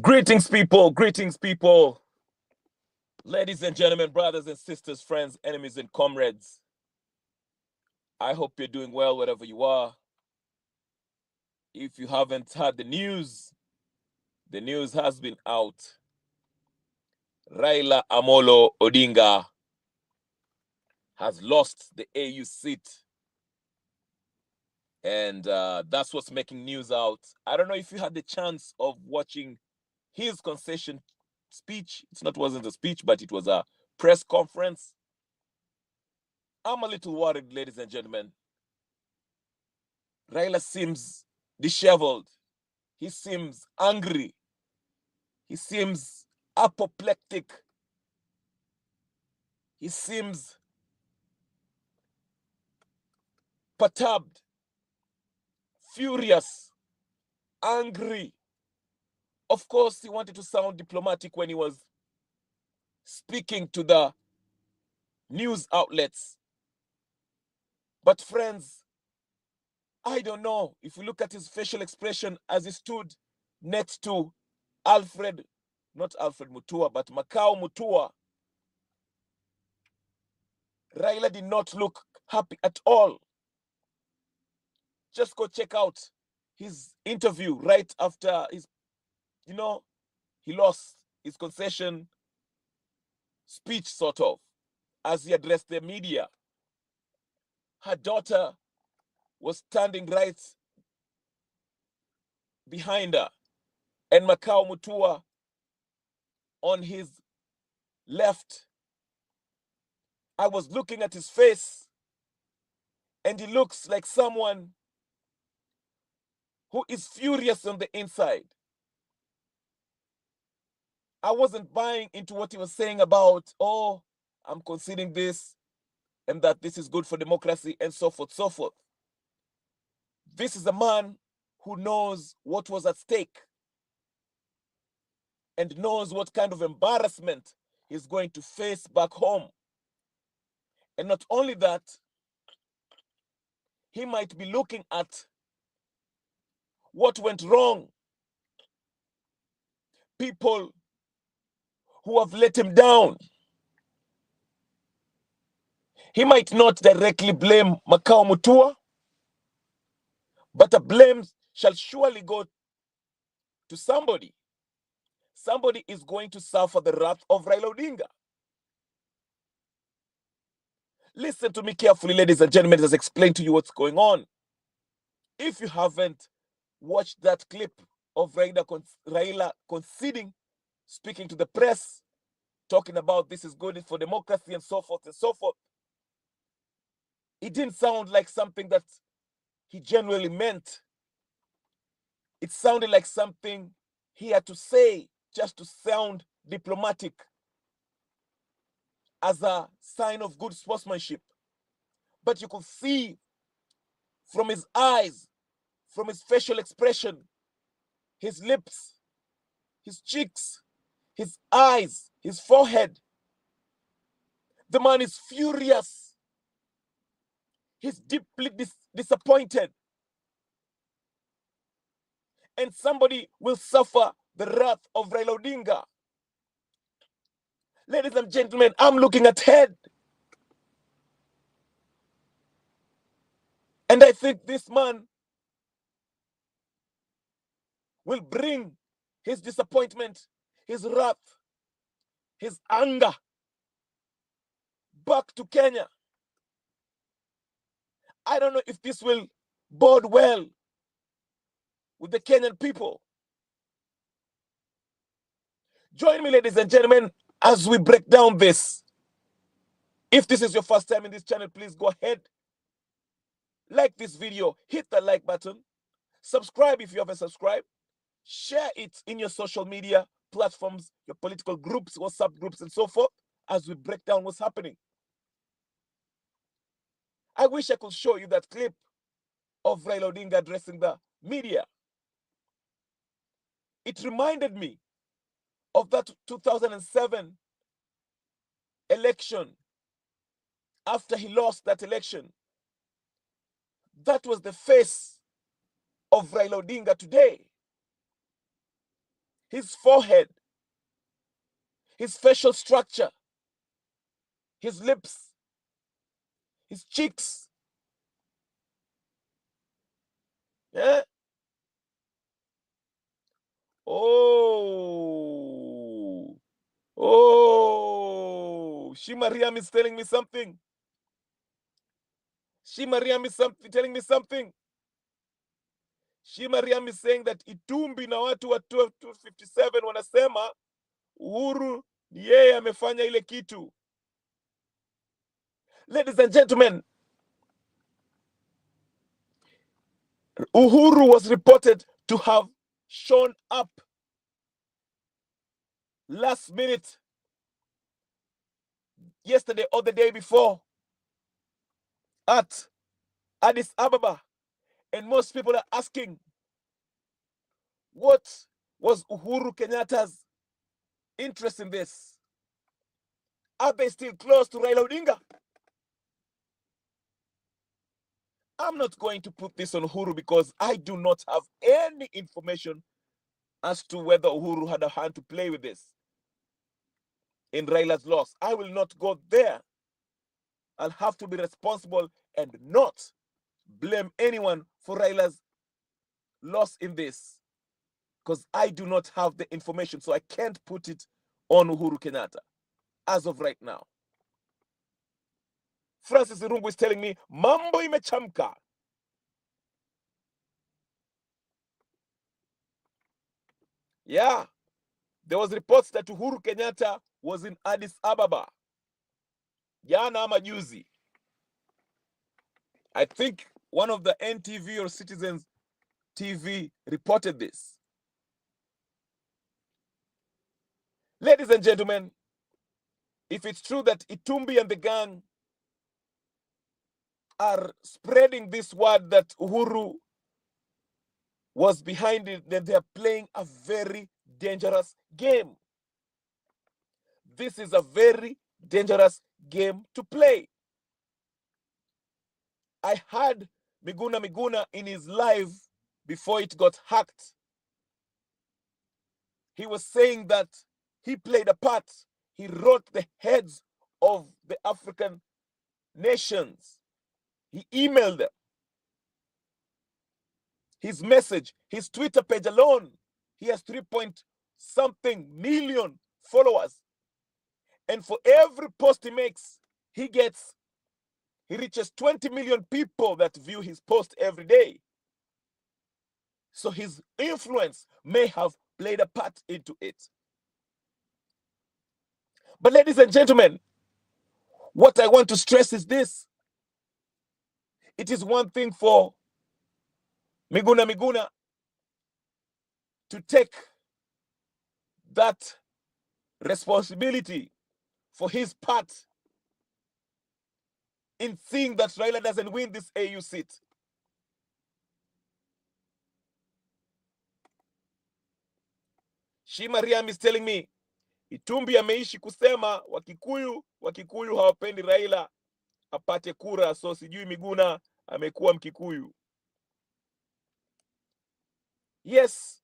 Greetings, people, ladies and gentlemen, brothers and sisters, friends, enemies, and comrades. I hope you're doing well wherever you are. If you haven't heard the news has been out. Raila Amolo Odinga has lost the AU seat, and that's what's making news out. I don't know if you had the chance of watching his concession speech. Wasn't a speech, but it was a press conference. I'm a little worried, ladies and gentlemen. Raila seems disheveled. He seems angry. He seems apoplectic. He seems perturbed, furious, angry. Of course, he wanted to sound diplomatic when he was speaking to the news outlets. But friends, I don't know. If we look at his facial expression as he stood next to not Alfred Mutua, but Macau Mutua, Raila did not look happy at all. Just go check out his interview right after he lost his concession speech, sort of, as he addressed the media. Her daughter was standing right behind her, and Macau Mutua on his left. I was looking at his face, and he looks like someone who is furious on the inside. I wasn't buying into what he was saying about, oh, I'm conceding this and that this is good for democracy and so forth, so forth. This is a man who knows what was at stake and knows what kind of embarrassment he's going to face back home. And not only that, he might be looking at what went wrong, people who have let him down. He might not directly blame Macau Mutua, but a blame shall surely go to somebody. Somebody is going to suffer the wrath of Raila Odinga. Listen to me carefully, ladies and gentlemen, as I explain to you what's going on. If you haven't watched that clip of Raila conceding, speaking to the press, talking about this is good for democracy and so forth and so forth, it didn't sound like something that he genuinely meant. It sounded like something he had to say just to sound diplomatic, as a sign of good sportsmanship. But you could see from his eyes, from his facial expression, his lips, his cheeks, his eyes, his forehead. The man is furious. He's deeply disappointed. And somebody will suffer the wrath of Raila Odinga. Ladies and gentlemen, I'm looking ahead. And I think this man will bring his disappointment, his wrath, his anger back to Kenya. I don't know if this will bode well with the Kenyan people. Join me, ladies and gentlemen, as we break down this. If this is your first time in this channel, please go ahead, like this video, hit the like button, subscribe if you haven't subscribed, share it in your social media platforms, your political groups, WhatsApp groups, and so forth, as we break down what's happening. I wish I could show you that clip of Raila Odinga addressing the media. It reminded me of that 2007 election. After he lost that election, that was the face of Raila Odinga today. his forehead, his facial structure, his lips, his cheeks. Yeah. Oh. Oh. She Mariam is telling me something. She Mariam is telling me something. She Mariam is saying that Itumbi na watu wa 257 wanasema Uhuru ni yeye amefanya ile kitu. Ladies and gentlemen, Uhuru was reported to have shown up last minute, yesterday or the day before, at Addis Ababa. And most people are asking, what was Uhuru Kenyatta's interest in this? Are they still close to Raila Odinga? I'm not going to put this on Uhuru because I do not have any information as to whether Uhuru had a hand to play with this in Raila's loss. I will not go there. I'll have to be responsible and not blame anyone for Raila's loss in this because I do not have the information, so I can't put it on Uhuru Kenyatta as of right now. Francis Irungu is telling me, mambo imechamka. Yeah, there was reports that Uhuru Kenyatta was in Addis Ababa. Jana ama juzi. I think one of the NTV or Citizens TV reported this. Ladies and gentlemen, if it's true that Itumbi and the gang are spreading this word that Uhuru was behind it, then they're playing a very dangerous game. This is a very dangerous game to play. I heard Miguna in his live before it got hacked. He was saying that he played a part. He wrote the heads of the African nations. He emailed them. His message, his Twitter page alone, he has 3-point-something million followers. And for every post he makes, he reaches 20 million people that view his post every day. So his influence may have played a part into it. But ladies and gentlemen, what I want to stress is this. It is one thing for Miguna to take that responsibility for his part in seeing that Raila doesn't win this AU seat. Shi Mariam is telling me, Itumbi ameishi kusema Wakikuyu hawapendi Raila apate kura, so sijui Miguna amekuwa Mkikuyu. Yes,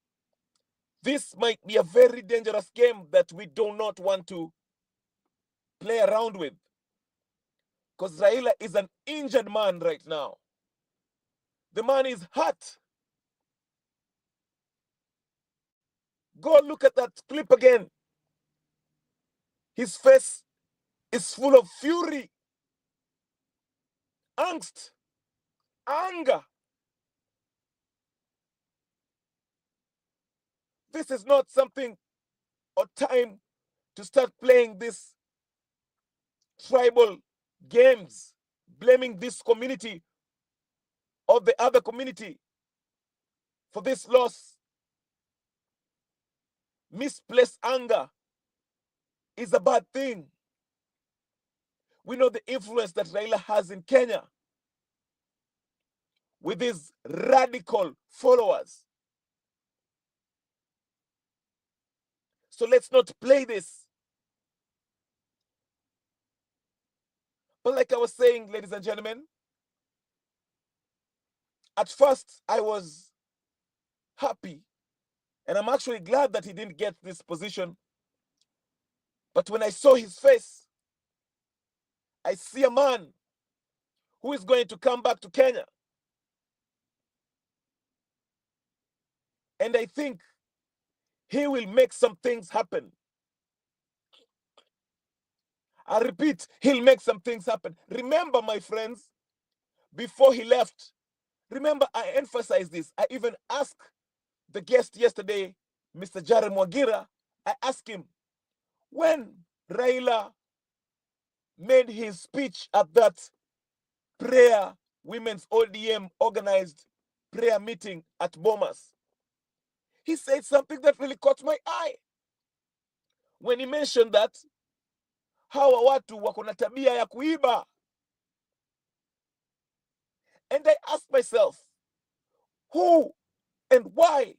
this might be a very dangerous game that we do not want to play around with. Because Raila is an injured man right now. The man is hurt. Go look at that clip again. His face is full of fury, angst, anger. This is not something or time to start playing this tribal games, blaming this community or the other community for this loss. Misplaced anger is a bad thing. We know the influence that Raila has in Kenya with his radical followers. So let's not play this. But like I was saying, ladies and gentlemen, at first I was happy And I'm actually glad that he didn't get this position. But when I saw his face, I see a man who is going to come back to Kenya. And I think he will make some things happen. I repeat, he'll make some things happen. Remember, my friends, before he left, remember I emphasized this. I even asked the guest yesterday, Mr. Jared Mwagira, I asked him, when Raila made his speech at that prayer, women's ODM organized prayer meeting at Bomas, he said something that really caught my eye. When he mentioned that hawa watu wako na tabia ya kuiba. And I asked myself, who and why?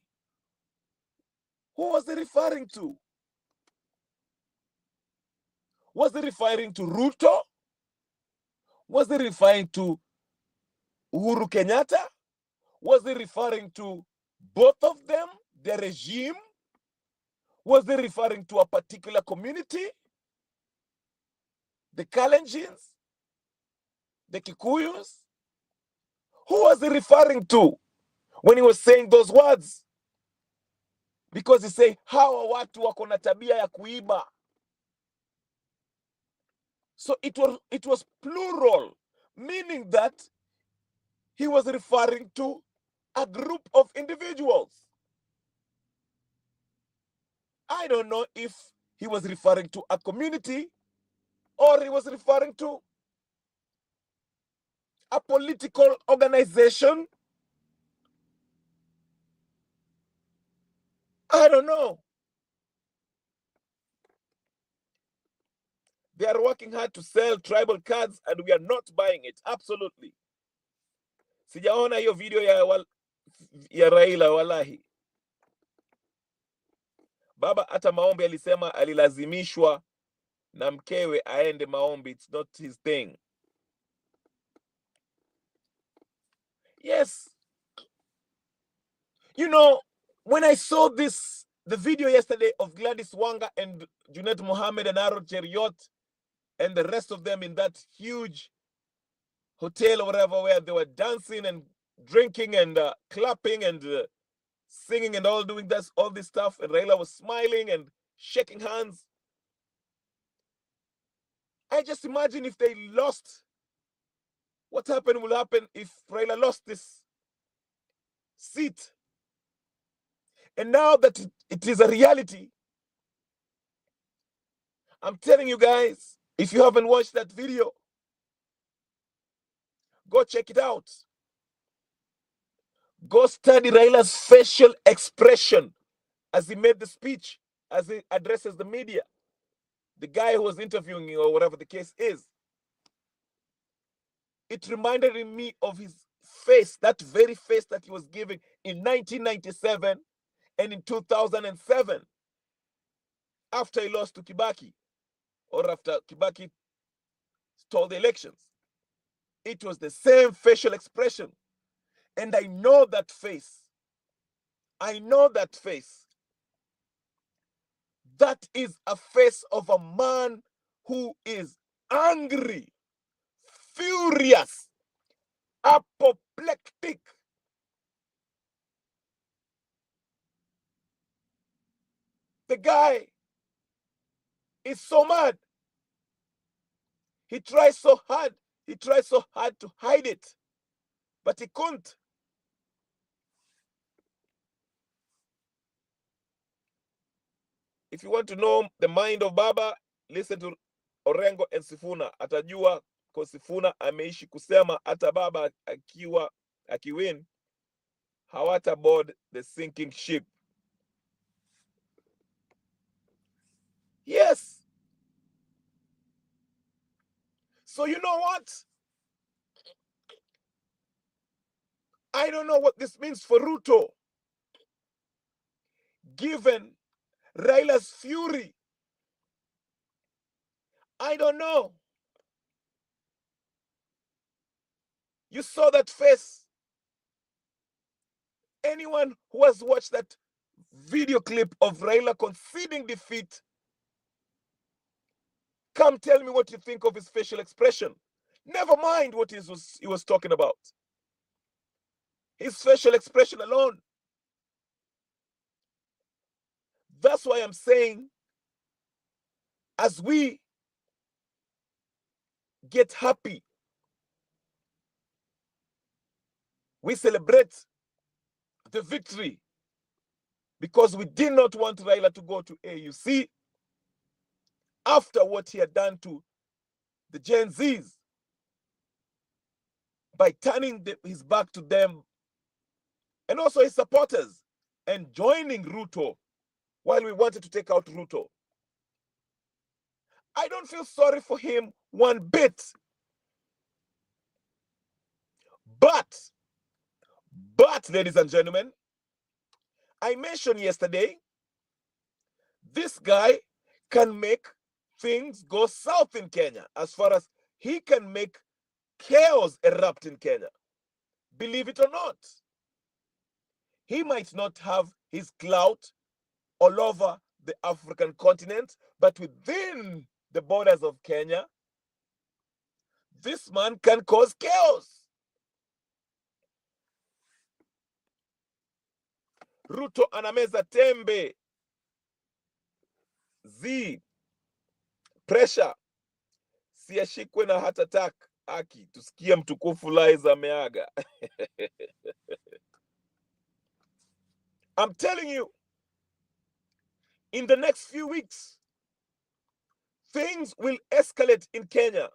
Who was he referring to? Was he referring to Ruto? Was he referring to Uhuru Kenyatta? Was he referring to both of them, the regime? Was he referring to a particular community? The Kalenjins? The Kikuyus? Who was he referring to when he was saying those words? Because he said, hawa watu wako na tabia ya kuiba. So it was plural, meaning that he was referring to a group of individuals. I don't know if he was referring to a community or he was referring to a political organization. I don't know. They are working hard to sell tribal cards and we are not buying it. Absolutely. Sijaona hiyo video ya Raila walahi. Baba hata maombi alisema alilazimishwa na mkewe aende maombi. It's not his thing. Yes. You know, when I saw the video yesterday of Gladys Wanga and Junet Mohammed and Aaron Cheriot and the rest of them in that huge hotel or whatever, where they were dancing and drinking and clapping and singing and all doing all this stuff, and Raila was smiling and shaking hands. I just imagine if they lost, what will happen if Raila lost this seat. And now that it is a reality, I'm telling you guys, if you haven't watched that video, go check it out. Go study Raila's facial expression as he made the speech, as he addresses the media. The guy who was interviewing you or whatever the case is. It reminded me of his face, that very face that he was giving in 1997 and in 2007 after he lost to Kibaki, or after Kibaki stole the elections. It was the same facial expression. And I know that face. I know that face. That is a face of a man who is angry, furious, apoplectic. The guy is so mad. He tries so hard. He tries so hard to hide it, but he couldn't. If you want to know the mind of Baba, listen to Orengo and Sifuna. Atajua kwa Sifuna ameishi kusema hata Baba akiwin hawata board the sinking ship. Yes. So you know what? I don't know what this means for Ruto. Given Raila's fury, I don't know. You saw that face. Anyone who has watched that video clip of Raila conceding defeat, come tell me what you think of his facial expression. Never mind what he was talking about. His facial expression alone. That's why I'm saying, as we get happy, we celebrate the victory because we did not want Raila to go to AUC after what he had done to the Gen Zs by turning his back to them and also his supporters and joining Ruto while we wanted to take out Ruto. I don't feel sorry for him one bit. But, ladies and gentlemen, I mentioned yesterday, this guy can make things go south in Kenya as far as he can make chaos erupt in Kenya. Believe it or not, he might not have his clout all over the African continent, but within the borders of Kenya, this man can cause chaos. Ruto anameza tembe. Pressure. Siashikwe na heart attack. Aki, tusikie mtukufu Liza ameaga. I'm telling you, in the next few weeks, things will escalate in Kenya.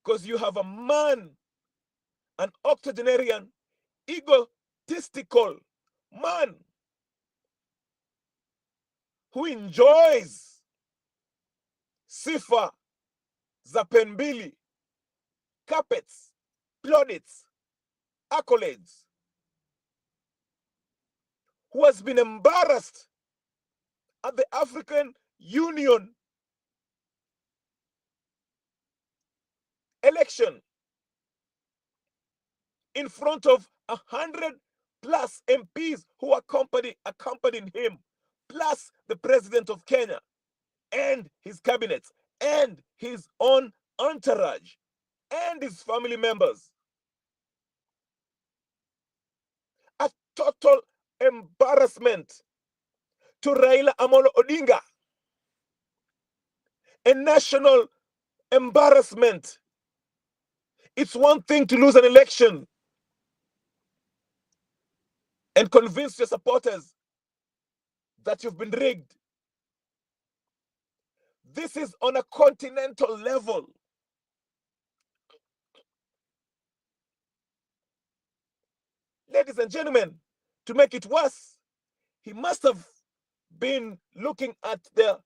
Because you have a man, an octogenarian, egotistical man who enjoys sifa za penbili, carpets, plaudits, accolades, who has been embarrassed at the African Union election in front of 100+ MPs who accompanied him, plus the president of Kenya and his cabinet and his own entourage and his family members. A total embarrassment to Raila Amolo Odinga. A national embarrassment. It's one thing to lose an election and convince your supporters that you've been rigged. This is on a continental level. Ladies and gentlemen, to make it worse, he must have been looking at the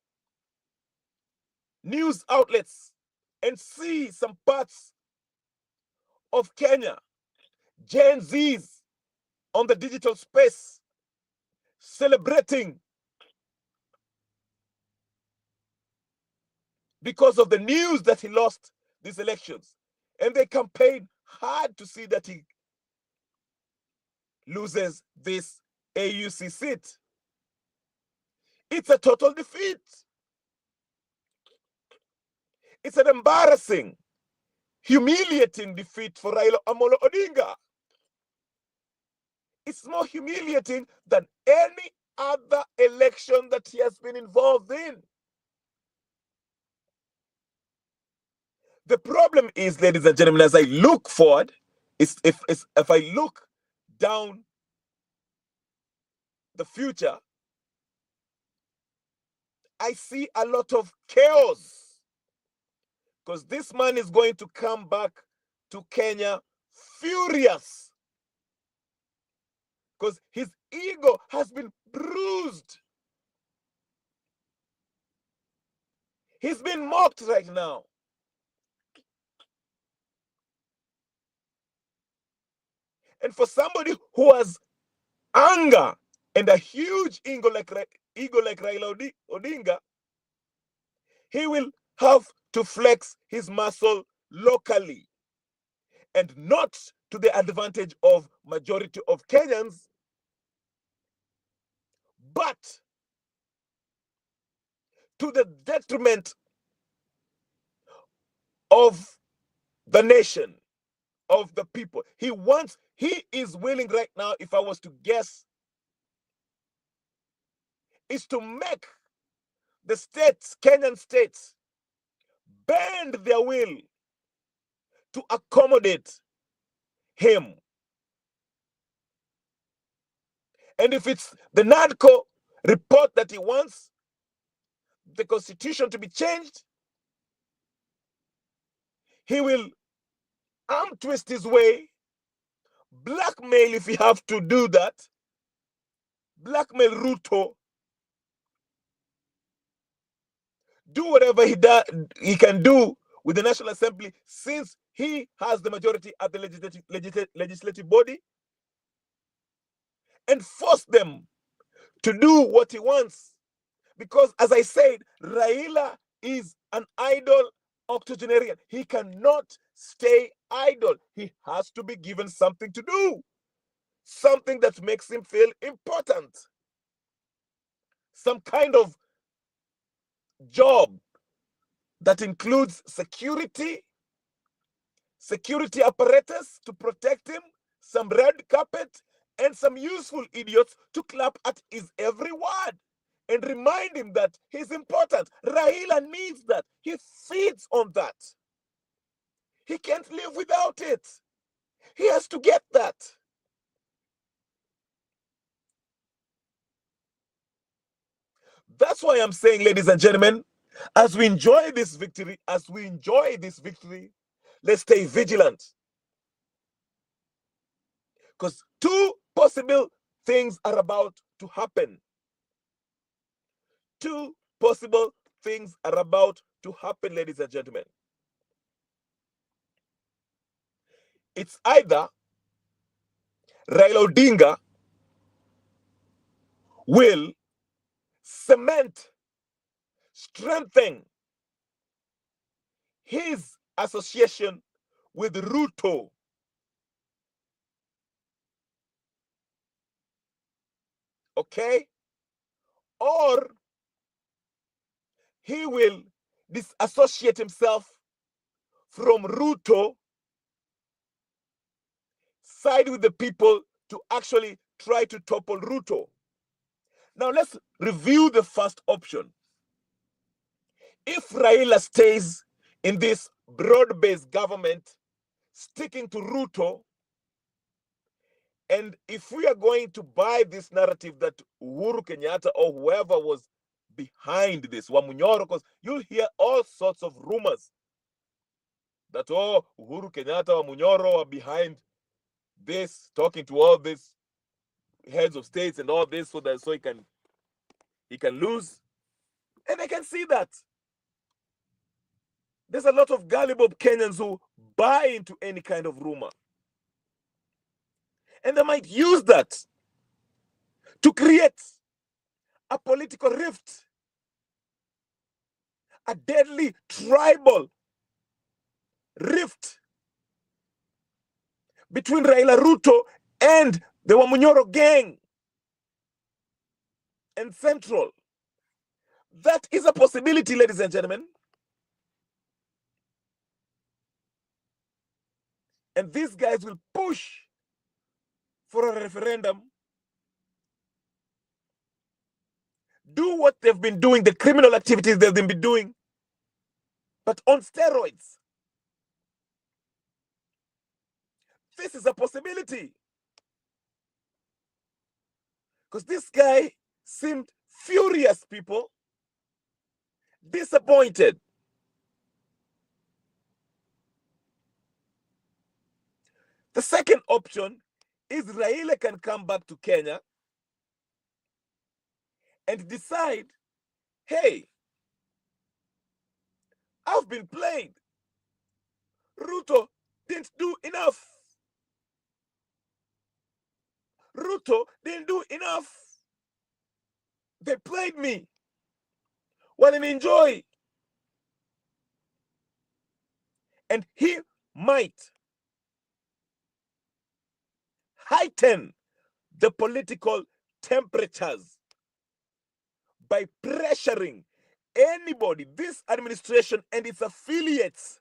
news outlets and see some parts of Kenya, Gen Zs on the digital space, celebrating because of the news that he lost these elections. And they campaigned hard to see that he loses this AUC seat. It's a total defeat. It's an embarrassing, humiliating defeat for Raila Amolo Odinga. It's more humiliating than any other election that he has been involved in. The problem is, ladies and gentlemen, as I look forward, if I look down the future, I see a lot of chaos. Because this man is going to come back to Kenya furious. Because his ego has been bruised. He's been mocked right now. And for somebody who has anger and a huge ego like Raila Odinga, he will have to flex his muscle locally and not to the advantage of majority of Kenyans but to the detriment of the nation, of the people. He is willing right now, if I was to guess, is to make the states, Kenyan states, bend their will to accommodate him. And if it's the NADCO report that he wants the constitution to be changed, he will arm twist his way, blackmail if he have to do that, blackmail Ruto, do whatever he can do with the National Assembly, since he has the majority at the legislative body, and force them to do what he wants. Because, as I said, Raila is an idle octogenarian. He cannot stay idle. He has to be given something to do, something that makes him feel important, some kind of job that includes security apparatus to protect him, some red carpet, and some useful idiots to clap at his every word and remind him that he's important. Raila needs that. He feeds on that. He can't live without it. He has to get that. That's why I'm saying, ladies and gentlemen, as we enjoy this victory, let's stay vigilant. Because two possible things are about to happen. Two possible things are about to happen, ladies and gentlemen. It's either Raila Odinga will cement, strengthen his association with Ruto, okay? Or he will disassociate himself from Ruto, side with the people to actually try to topple Ruto. Now let's review the first option. If Raila stays in this broad-based government, sticking to Ruto, and if we are going to buy this narrative that Uhuru Kenyatta or whoever was behind this, Wamunyoro, because you'll hear all sorts of rumors that, oh, Uhuru Kenyatta, Wamunyoro are behind this, talking to all these heads of states and all this, so he can lose. And I can see that. There's a lot of gullible Kenyans who buy into any kind of rumor. And they might use that to create a political rift, a deadly tribal rift between Raila Ruto and the Wamunyoro gang and Central. That is a possibility, ladies and gentlemen. And these guys will push for a referendum, do what they've been doing, the criminal activities they've been doing, but on steroids. This is a possibility. Because this guy seemed furious, people, disappointed. The second option is Raila can come back to Kenya and decide, hey, I've been played. Ruto didn't do enough. Ruto didn't do enough. They played me. Well, and enjoy. And he might heighten the political temperatures by pressuring anybody, this administration and its affiliates,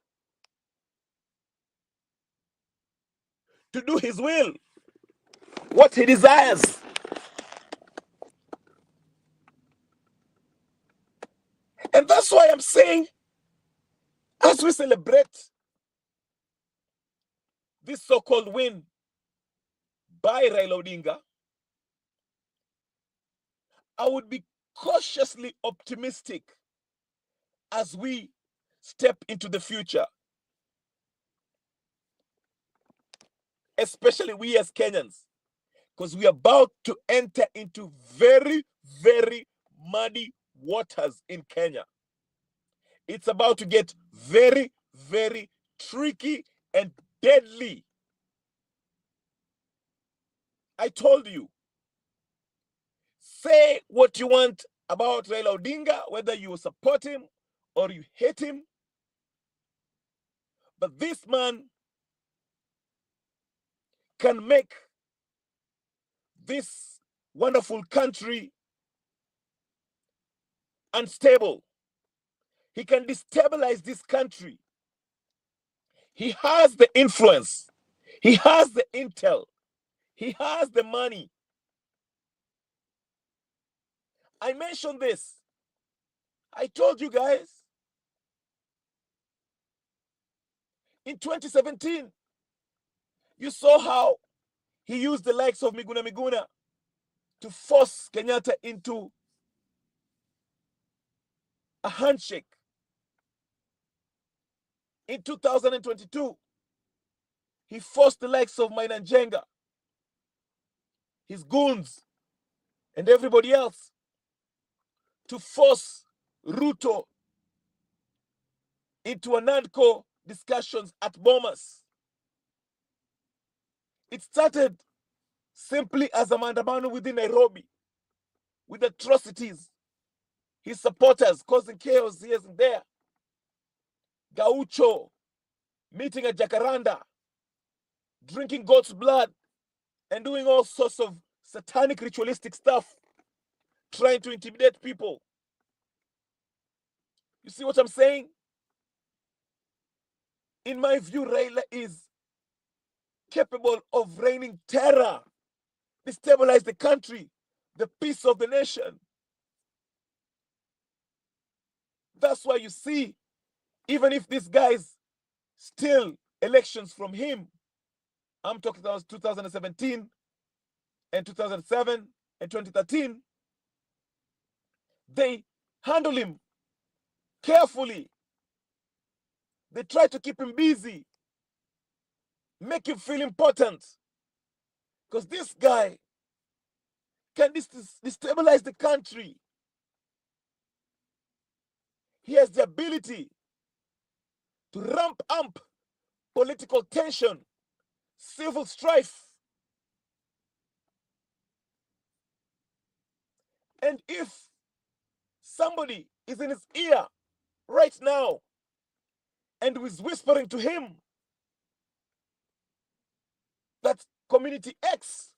to do his will, what he desires. And that's why I'm saying, as we celebrate this so-called win by Raila Odinga, I would be cautiously optimistic as we step into the future, especially we as Kenyans, because we are about to enter into very, very muddy waters in Kenya. It's about to get very, very tricky and deadly. I told you, say what you want about Raila Odinga, whether you support him or you hate him, but this man can make this wonderful country unstable. He can destabilize this country. He has the influence. He has the intel. He has the money. I mentioned this. I told you guys in 2017, you saw how he used the likes of Miguna to force Kenyatta into a handshake. In 2022, he forced the likes of Mainanjenga, his goons, and everybody else to force Ruto into a NANCO discussions at Bomas. It started simply as a maandamano within Nairobi with atrocities, his supporters causing chaos here and there. Gaucho meeting at Jacaranda, drinking goat's blood, and doing all sorts of satanic ritualistic stuff, trying to intimidate people. You see what I'm saying? In my view, Raila is capable of raining terror, destabilize the country, the peace of the nation. That's why you see, even if these guys steal elections from him, I'm talking about 2017 and 2007 and 2013, they handle him carefully. They try to keep him busy, make him feel important. Because this guy can destabilize the country. He has the ability to ramp up political tension, civil strife. And if somebody is in his ear right now and is whispering to him that community X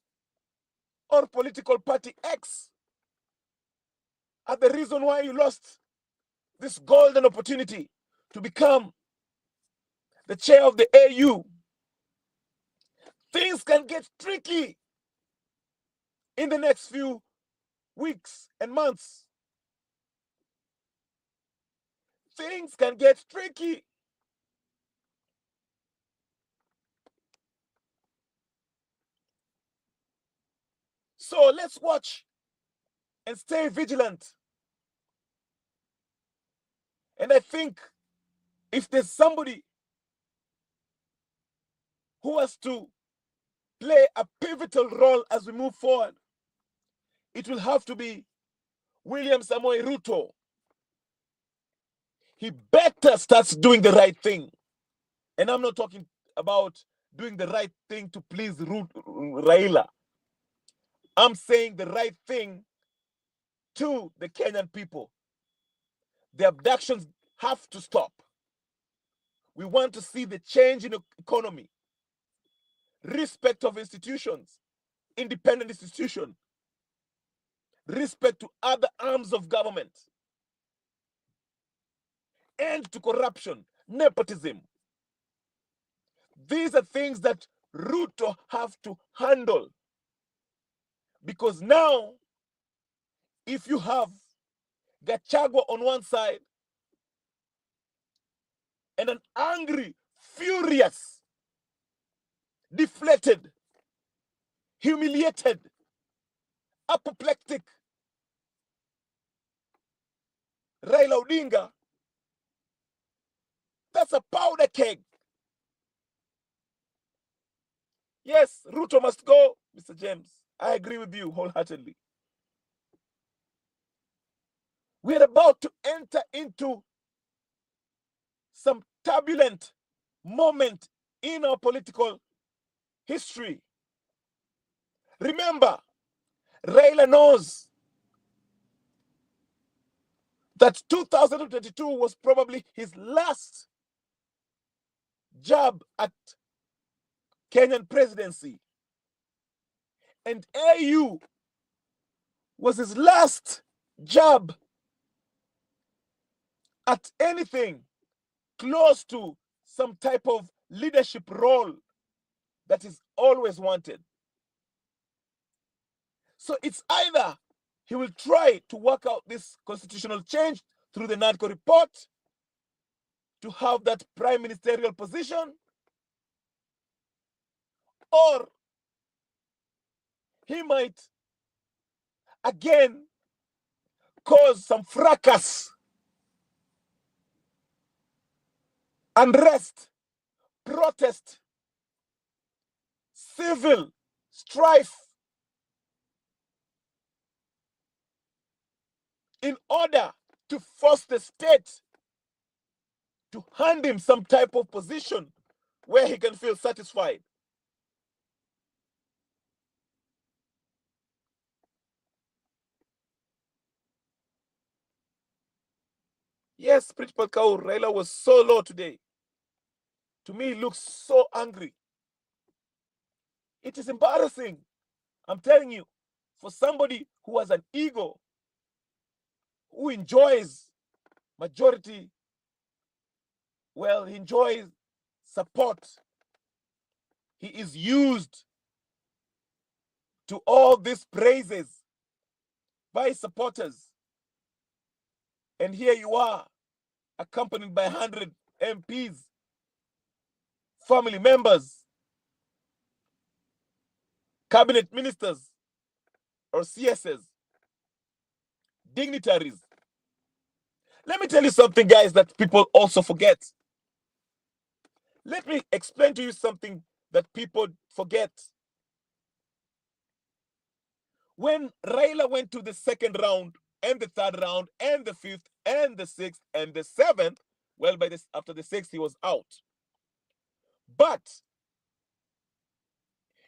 or political party X are the reason why you lost this golden opportunity to become the chair of the AU, things can get tricky in the next few weeks and months. Things can get tricky. So let's watch and stay vigilant. And I think if there's somebody who has to play a pivotal role as we move forward, it will have to be William Samoei Ruto. He better starts doing the right thing. And I'm not talking about doing the right thing to please Raila. I'm saying the right thing to the Kenyan people. The abductions have to stop. We want to see the change in the economy, respect of institutions, independent institutions, respect to other arms of government, end to corruption, nepotism. These are things that Ruto have to handle. Because now, if you have Gachagua on one side and an angry, furious, deflated, humiliated, apoplectic Raila Odinga, that's a powder keg. Yes, Ruto must go, Mr. James. I agree with you wholeheartedly. We are about to enter into some turbulent moment in our political history. Remember, Raila knows that 2022 was probably his last job at Kenyan presidency. And AU was his last job at anything close to some type of leadership role that is always wanted. So it's either he will try to work out this constitutional change through the NADCO report to have that prime ministerial position, or he might again cause some fracas, unrest, protest, civil strife in order to force the state to hand him some type of position where he can feel satisfied. Yes, Principal Kaur, Raila was so low today. To me, he looks so angry. It is embarrassing. I'm telling you, for somebody who has an ego, who enjoys majority, well, he enjoys support. He is used to all these praises by his supporters. And here you are, accompanied by 100 MPs, family members, cabinet ministers, or CSs, dignitaries. Let me tell you something, guys, that people also forget. Let me explain to you something that people forget. When Raila went to the second round, and the third round, and the fifth, and the sixth, and the seventh, well, after the sixth, he was out. But,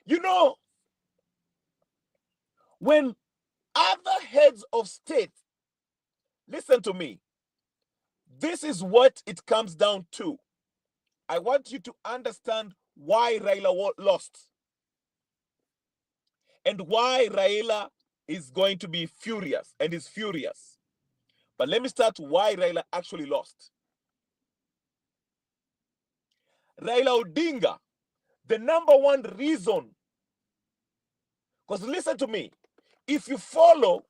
you know, when other heads of state, listen to me, this is what it comes down to. I want you to understand why Raila lost and why Raila is going to be furious and is furious. But let me start why Raila actually lost. Raila Odinga, the number one reason, because listen to me, if you follow,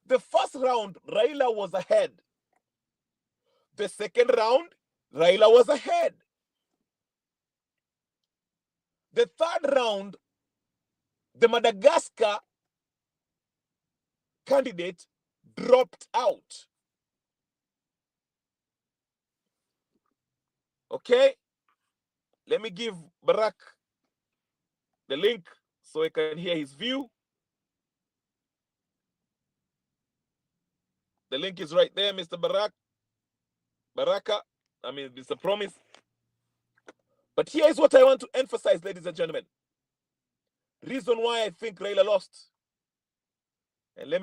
the first round, Raila was ahead. The second round, Raila was ahead. The third round, the Madagascar candidate dropped out. Okay? Let me give Barack the link so he can hear his view. The link is right there, Mr. Baraka. I mean, it's a promise. But here is what I want to emphasize, ladies and gentlemen. Reason why I think Raila lost. And let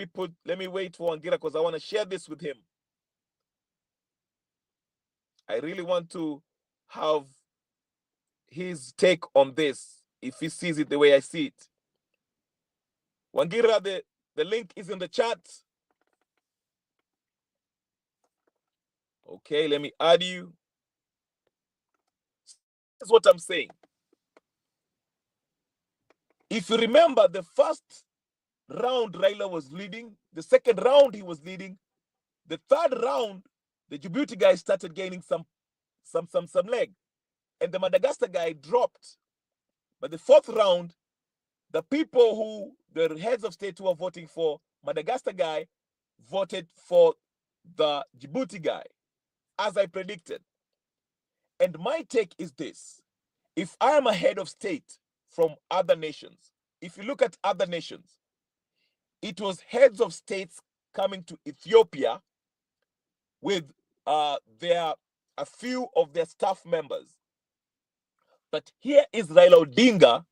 me wait for Angira because I want to share this with him. I really want to have his take on this, if he sees it the way I see it. Wangira, The link is in the chat. Okay, let me add you. This is what I'm saying. If you remember, the first round Raila was leading, the second round he was leading, the third round the Djibouti guy started gaining some leg, and the Madagascar guy dropped. But the fourth round, the people who the heads of state who were voting for Madagascar guy voted for the Djibouti guy, as I predicted. And my take is this: if I am a head of state from other nations, if you look at other nations, it was heads of states coming to Ethiopia with a few of their staff members. But here is Raila Odinga,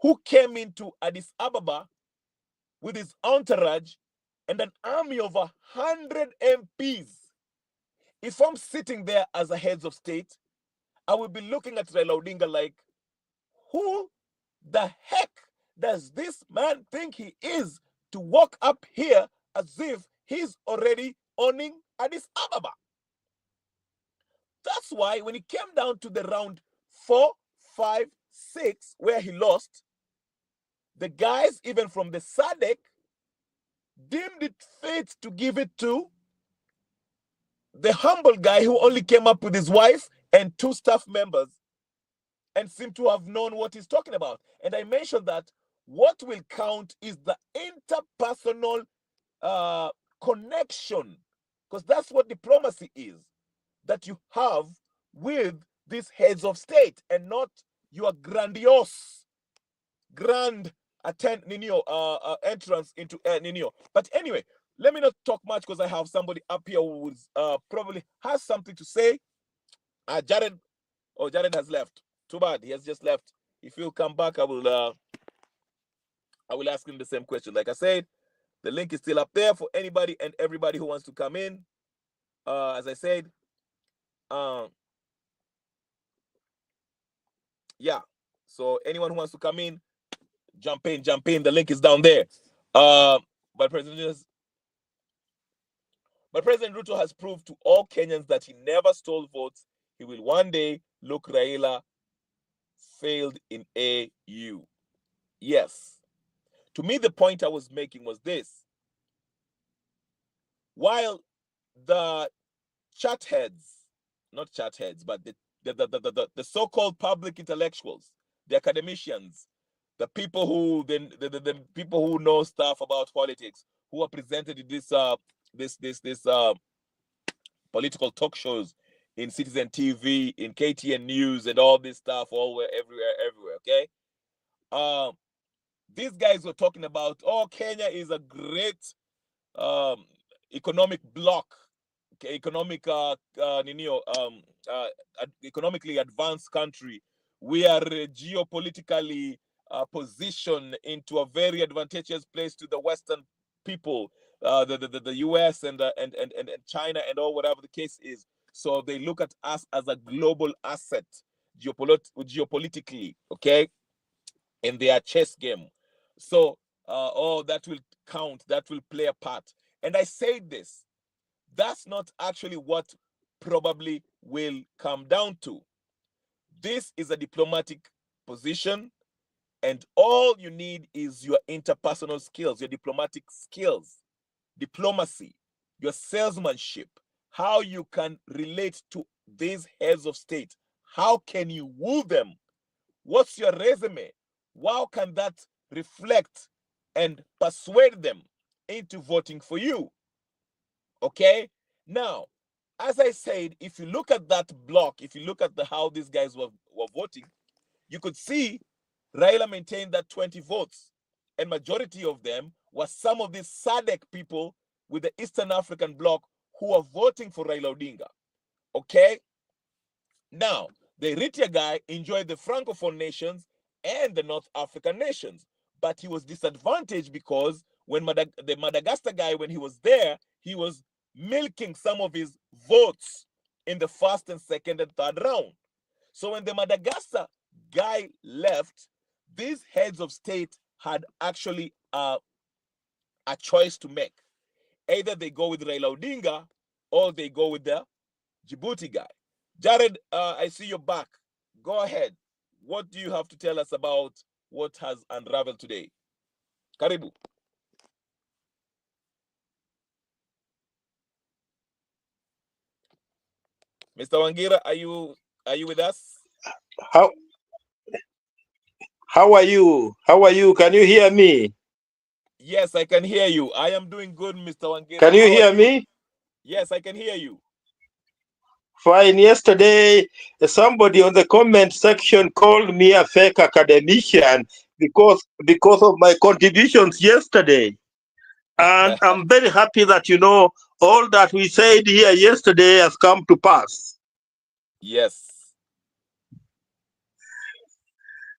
who came into Addis Ababa with his entourage and an army of 100 MPs. If I'm sitting there as a head of state, I will be looking at Raila Odinga like, who the heck does this man think he is to walk up here as if he's already owning Addis Ababa? That's why when it came down to the round 4, 5, 6, where he lost, the guys, even from the SADC, deemed it fit to give it to the humble guy who only came up with his wife and 2 staff members and seemed to have known what he's talking about. And I mentioned that what will count is the interpersonal connection, because that's what diplomacy is, that you have with these heads of state, and not your grandiose entrance into Ninio. But anyway, let me not talk much because I have somebody up here who probably has something to say. Jared has left. Too bad, he has just left. If he'll come back, I will ask him the same question. Like I said, the link is still up there for anybody and everybody who wants to come in. As I said, yeah. So anyone who wants to come in, jump in. The link is down there. But President Ruto has proved to all Kenyans that he never stole votes. He will one day look Raila failed in AU. Yes. To me, the point I was making was this. While the not chat heads, but the so-called public intellectuals, the academicians, the people who the people who know stuff about politics, who are presented in this political talk shows in Citizen TV, in KTN News, and all this stuff, everywhere. Okay, these guys were talking about, Kenya is a great economic bloc, economically advanced country. We are geopolitically positioned into a very advantageous place to the Western people, the US and China and all, whatever the case is. So they look at us as a global asset, geopolitically, okay, in their chess game. So that will count, that will play a part. And I say this, that's not actually what probably will come down to. This is a diplomatic position, and all you need is your interpersonal skills, your diplomatic skills, diplomacy, your salesmanship, how you can relate to these heads of state. How can you woo them? What's your resume? How can that reflect and persuade them into voting for you? Okay? Now, as I said, if you look at that block, if you look at how these guys were voting, you could see Raila maintained that 20 votes. And majority of them were some of these SADC people with the Eastern African bloc who are voting for Raila Odinga. Okay? Now, the Eritrea guy enjoyed the Francophone nations and the North African nations, but he was disadvantaged because when the Madagascar guy, when he was there, he was milking some of his votes in the first and second and third round. So when the Madagascar guy left, these heads of state had actually a choice to make. Either they go with Raila Odinga or they go with the Djibouti guy. Jared, I see you're back. Go ahead. What do you have to tell us about what has unraveled today? Karibu. Mr. Wangira, are you with us? How are you? How are you? Can you hear me? Yes, I can hear you. I am doing good, Mr. Wangira. Can you How are hear you? me? Yes, I can hear you. Fine. Yesterday, somebody on the comment section called me a fake academician because of my contributions yesterday. And I'm very happy that all that we said here yesterday has come to pass. Yes.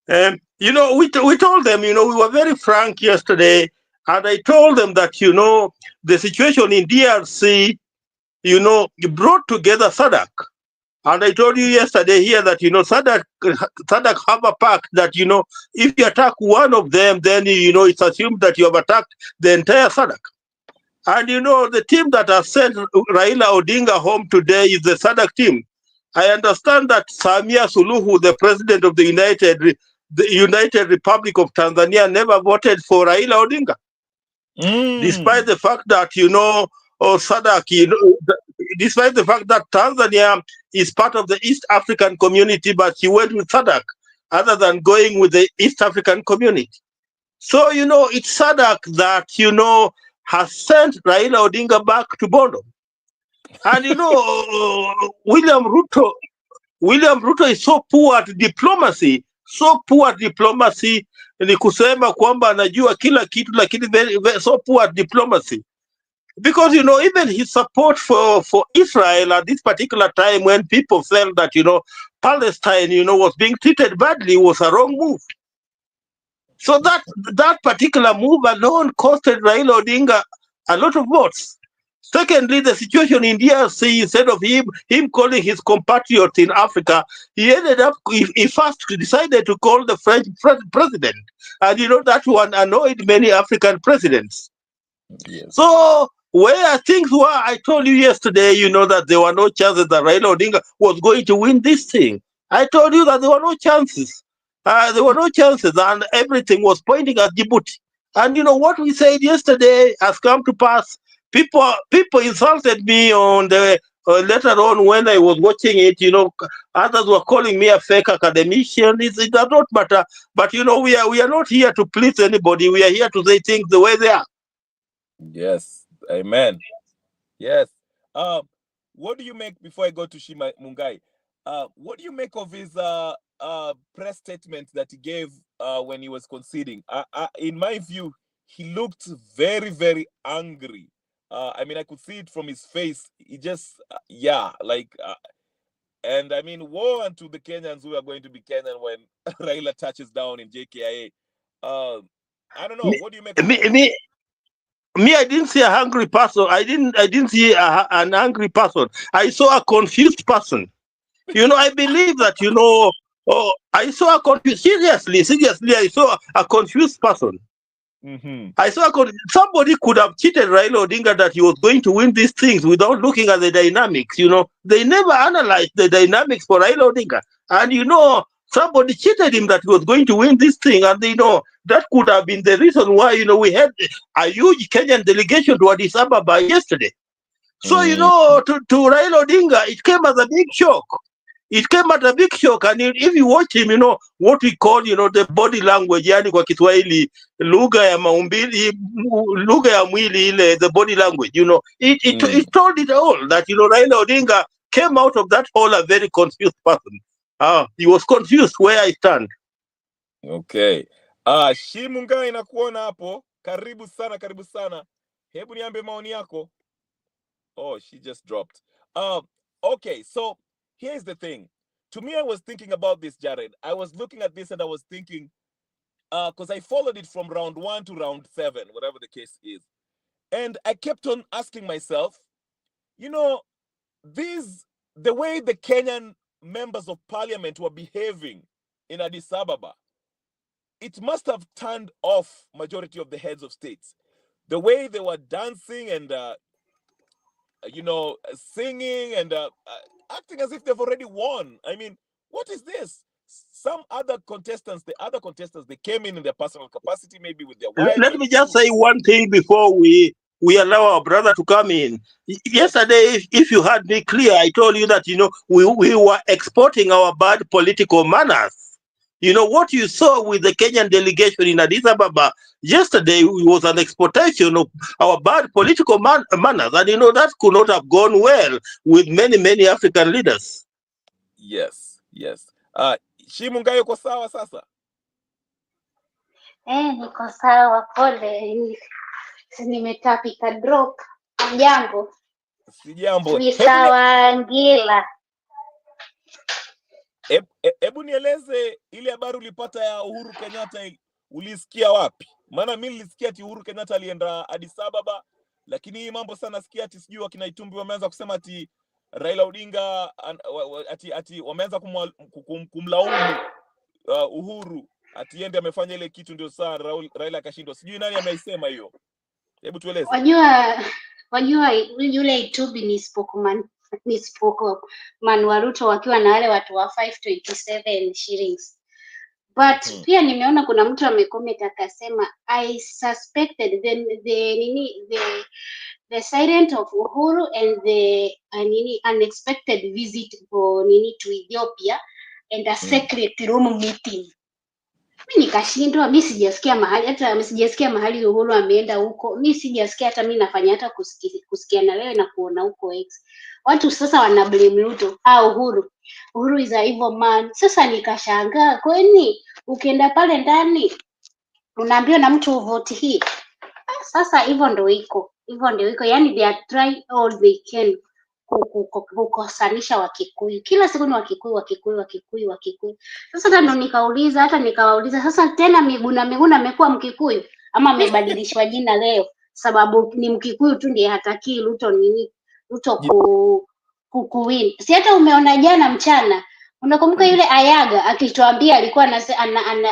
We told them, we were very frank yesterday, and I told them that the situation in DRC, you brought together SADC. And I told you yesterday here that SADC have a pact that if you attack one of them, then it's assumed that you have attacked the entire SADC. And the team that has sent Raila Odinga home today is the SADC team. I understand that Samia Suluhu, the president of the United Republic of Tanzania, never voted for Raila Odinga, despite the fact that SADC, despite the fact that Tanzania is part of the East African community, but she went with SADC other than going with the East African community. So it's SADC that has sent Raila Odinga back to Bondo. And William Ruto is so poor at diplomacy, ni kusema kwamba anajua kila kitu, lakini so poor at diplomacy. Because even his support for Israel at this particular time, when people felt that Palestine was being treated badly, was a wrong move. So that particular move alone costed Raila Odinga a lot of votes. Secondly, the situation in DRC, instead of him calling his compatriots in Africa, he ended up, he first decided to call the French president. And that one annoyed many African presidents. Yes. So where things were, I told you yesterday, that there were no chances that Raila Odinga was going to win this thing. I told you that there were no chances. There were no chances, and everything was pointing at Djibouti. And what we said yesterday has come to pass. People insulted me on the later on when I was watching it. Others were calling me a fake academician. It does not matter. But we are not here to please anybody. We are here to say things the way they are. Yes. Amen. Yes. What do you make, before I go to Shima Mungai? What do you make of his press statement that he gave when he was conceding? In my view, he looked very, very angry. I mean, I could see it from his face. He just, and I mean, woe unto the Kenyans who are going to be Kenyan when Raila touches down in JKIA. I don't know. What do you make of that? I didn't see a hungry person. I didn't see an angry person. I saw a confused person. I believe that I saw a confused. Seriously, I saw a confused person. I saw somebody could have cheated Raila Odinga that he was going to win these things without looking at the dynamics. They never analyzed the dynamics for Raila Odinga, and somebody cheated him that he was going to win this thing, and that could have been the reason why we had a huge Kenyan delegation to Addis Ababa yesterday. So to Raila Odinga, it came as a big shock. It came at a big shock, and if you watch him, what we call, the body language, yani kwa Kiswahili, lugha ya maumbili, lugha ya mwili ile, the body language, it told it all, that, Raila Odinga came out of that hole a very confused person. He was confused where I stand. Okay. Shimunga inakuona hapo. Karibu sana. Hebu niambe maoni yako. Oh, she just dropped. Okay, so here's the thing. To me, I was thinking about this, Jared. I was looking at this and I was thinking, because I followed it from round 1 to round 7, whatever the case is. And I kept on asking myself, the way the Kenyan members of parliament were behaving in Addis Ababa, it must have turned off majority of the heads of states. the way they were dancing and singing and acting as if they've already won. I mean, what is this? Some other contestants, they came in their personal capacity, maybe with their wives. Let me just say one thing before we allow our brother to come in. Yesterday, if you heard me clear, I told you that, we were exporting our bad political manners. What you saw with the Kenyan delegation in Addis Ababa yesterday was an exportation of our bad political manners. And, that could not have gone well with many, many African leaders. Yes. Shimunga yuko sawa sasa? Niko sawa, pole. Nimetapika drop. Jambo. Sijambo. Ni sawa Ngila. Hebu nieleze ile habari ulipata ya Uhuru Kenyatta, ulisikia wapi? Maana mimi nilisikia ati Uhuru Kenyatta alienda Addis Ababa, lakini hii mambo sana nasikia ati sijui wakina Itumbi wameanza kusema ati Raila Odinga ati wameanza kumlaumu Uhuru ati yeye amefanya ile kitu ndio saa Raila akashindwa. Sijui nani ameisema hiyo. Hebu tueleze. Wajua yule Itumbi ni spokesman wa Ruto wakiwa na wale watu wa 527 shillings. But pia nimeona kuna mtu amecomment akasema I suspected the silent of Uhuru and the unexpected visit to Ethiopia and a secret room meeting. Mimi nikashindwa, mimi sijasikia mahali Uhuru ameenda huko. Mimi sijasikia, hata mimi nafanya hata kusikia na wewe na kuona huko X. Watu sasa wana blame Ruto Uhuru is a evil man. Sasa nikashangaa, kwani ukienda pale ndani unaambiwa na mtu vote hii? Sasa hivyo ndio iko. Yani they are trying all they can kukosanisha Wakikuyu. Kila siku ni Wakikuyu. Sasa ndo nikawauliza sasa tena Miguna amekuwa Mkikuyu ama amebadilishwa jina leo sababu ni Mkikuyu tu ndiye hataki Ruto kuwin. Si hata umeona jana mchana, unakumbuka yule Ayaga akituambia alikuwa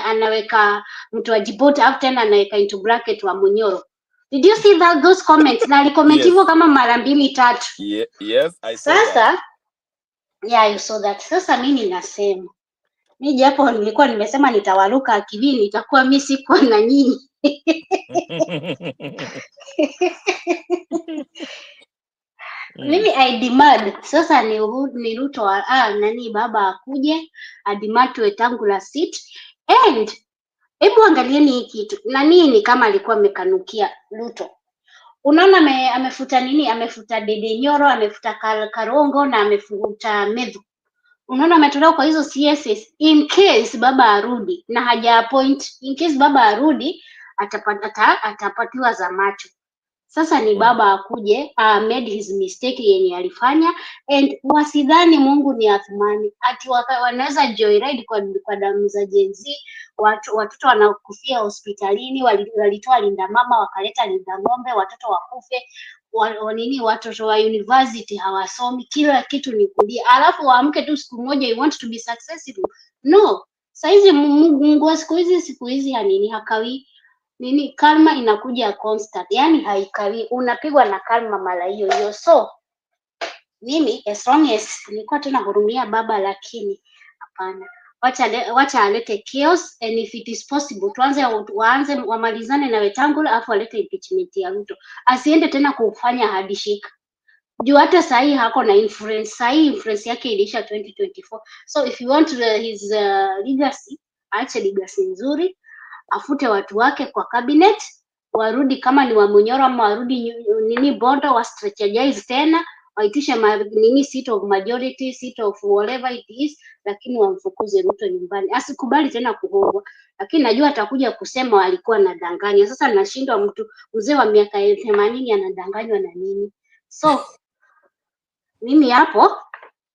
anaweka mtu wa Djibouti afu tena anaweka into bracket wa Munyoro. Did you see those comments? Na alicomment hivyo kama mara 2-3. Yes, I saw that. Yeah, you saw that. Sasa mimi nasema, mimi japo nilikuwa nimesema nitawaruka akilini, itakuwa mimi sikuwa na nyinyi. Mimi I demand sasa ni Ruto baba akuje adimatwe tangu la seat. And hebu angalieni hii kitu na nini kama alikuwa amekanukia Ruto. Unaona amefuta Dede Nyoro, amefuta Karongo na amefuta Medhu. Unaona ametolewa kwa hizo CSS in case baba arudi na haja appoint. In case baba arudi atapatiwa za macho. Sasa ni baba akuje made his mistake yenye alifanya, and wasidhani Mungu ni Athmani ati wanaweza joyride kwa damu za Gen Z. Watoto wanakufia hospitalini, walitoa linda mama wakaleta linda ng'ombe, watoto wakufe watoto wa university hawasomi, kila kitu ni kulia, alafu waamke tu siku moja you want to be successful. No, saizi Mungu wa siku hizi hakawi karma inakuja constant, yani haikali, unapigwa na karma mara hiyo. So mimi as long as nilikuwa tena hurumia baba, lakini hapana, wacha alete chaos, and if it is possible wamalizane na Wetangula afu alete impeachment ya Ruto, asiende tena kufanya handshake juu hata sahi hako na influence. Sahi influence yake ilisha 2024. So if you want his legacy, aache legacy nzuri, afute watu wake kwa cabinet, warudi kama ni wa Munyoro ama warudi Bondo, wa strategize tena, waitishe seat of majority, seat of whatever it is, lakini wamfukuze Ruto nyumbani. Asikubali tena kuhongwa, lakini najua atakuja kusema alikuwa anadanganya. Sasa nashindwa, mtu mzee wa miaka 80 anadanganywa na nini? So mimi hapo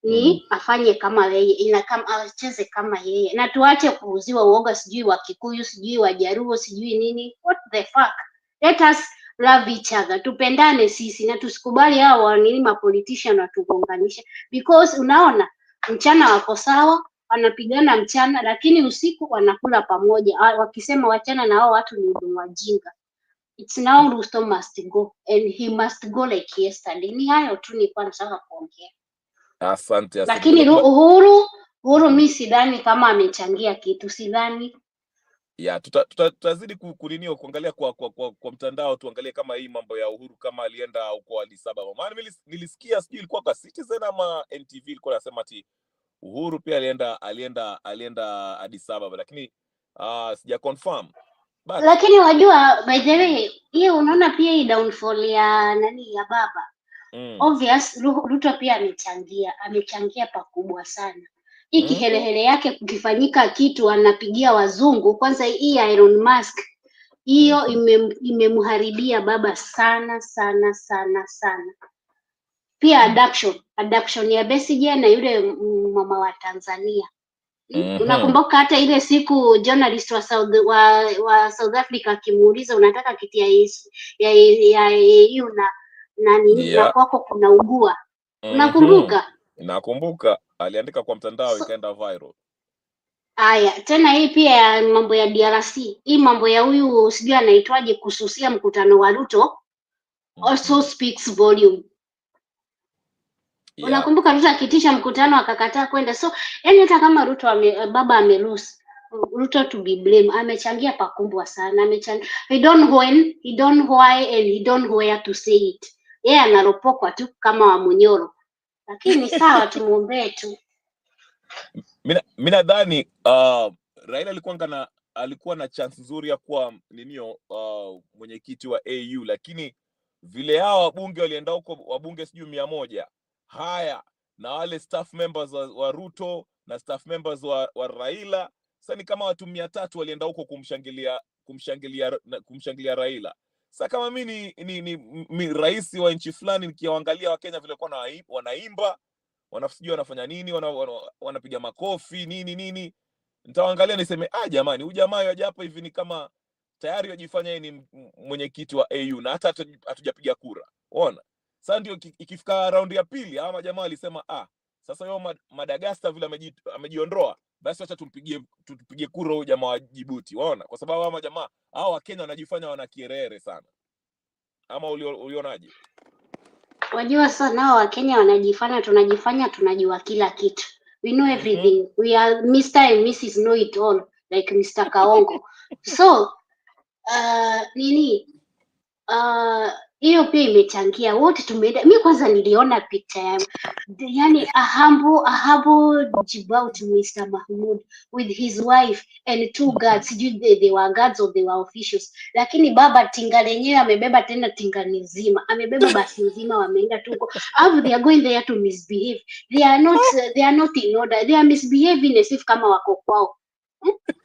ni afanye kama yeye, acheze kama yeye, na tuache kuuziwa uoga, sijui wa Kikuyu, sijui wa Jaruo, sijui nini. What the fuck? Let us love each other, tupendane sisi, na tusikubali hao ma politician watugonganisha, because unaona mchana wako sawa, wanapigana mchana, lakini usiku wanakula pamoja, wakisema wachana na hao watu ni wajinga. It's now Ruto must go and he must go like yesterday. Ni hayo tu nilikuwa nataka kuongea. Asante. Lakini Uhuru mimi sidhani kama amechangia kitu, sidhani. Ya tutazidi kulinio kuangalia kwa mtandao, tuangalie kama hii mambo ya Uhuru kama alienda huko Addis Ababa. Maana nilisikia sijui ilikuwa kwa Citizen ama NTV ilikuwa nasema ati Uhuru pia alienda Addis Ababa, lakini sija confirm. Lakini wajua, by the way, hiyo unaona pia hii downfall ya ya baba. Obvious Ruto pia amechangia pakubwa sana. Hii kihelehele yake kukifanyika kitu anapigia wazungu. Kwanza hii Elon Musk hiyo imemharibia baba sana sana sana sana. Pia adoption ya Besigye na yule mama wa Tanzania. Unakumbuka hata ile siku journalist wa South Africa akimuuliza unataka kiti ya EU na nini na kwako kuna ugua. Unakumbuka? Nakumbuka, aliandika kwa mtandao ikaenda viral. Aya, tena hii pia ya mambo ya DRC. Hii mambo ya huyu sijui anaitwaje kususia mkutano wa Ruto also speaks volume. Unakumbuka Ruto akitisha mkutano akakataa kwenda. So yani hata kama baba amelose, Ruto to be blame, amechangia pakubwa sana. He don't when, he don't why and he don't where to say it. Yeye anaropokwa tu kama wa Munyoro. Lakini sawa, tumuombee tu. Mimi nadhani Raila alikuwa na chance nzuri ya kuwa mwenyekiti wa AU, lakini vile hao wabunge walienda huko, wabunge sijui 100 haya na wale staff members wa Ruto na staff members wa Raila, sasa ni kama watu 300 walienda huko kumshangilia Raila. Sasa kama mimi ni rais wa nchi fulani, nikiangalia Wakenya vile kwa wanaimba, wanafsijui wanafanya nini, wanapiga makofi nini, nitaangalia niseme jamani, huyu jamaa yaje hapa hivi ni kama tayari wajifanya yeye ni mwenyekiti wa AU na hata hatujapiga kura. Unaona? Sasa ndio ikifika round ya pili ama jamaa alisema sasa yeye Madagascar vile amejiondoa, basi acha tupigie kura huyu jamaa wa Djibouti. Unaona? Kwa sababu ama jamaa hao wa Kenya wanajifanya wana kierere sana. Ama ulionaje? Wajua sana hao wa Kenya wanajifanya tunajua kila kitu. We know everything. We are Mr. and Mrs. Know It All, like Mr. Kaongo. So hiyo pia imechangia. Wote tumeenda. Mimi kwanza niliona picha yani a humble Djibouti Mr. Mahmoud with his wife and 2 guards. They were guards or they were officials. Lakini baba tinga lenyewe amebeba tena tinga nzima. Amebeba basi nzima, wameenda tuko. How they are going there to misbehave? They are not in order. They are misbehaving as if kama wako kwao.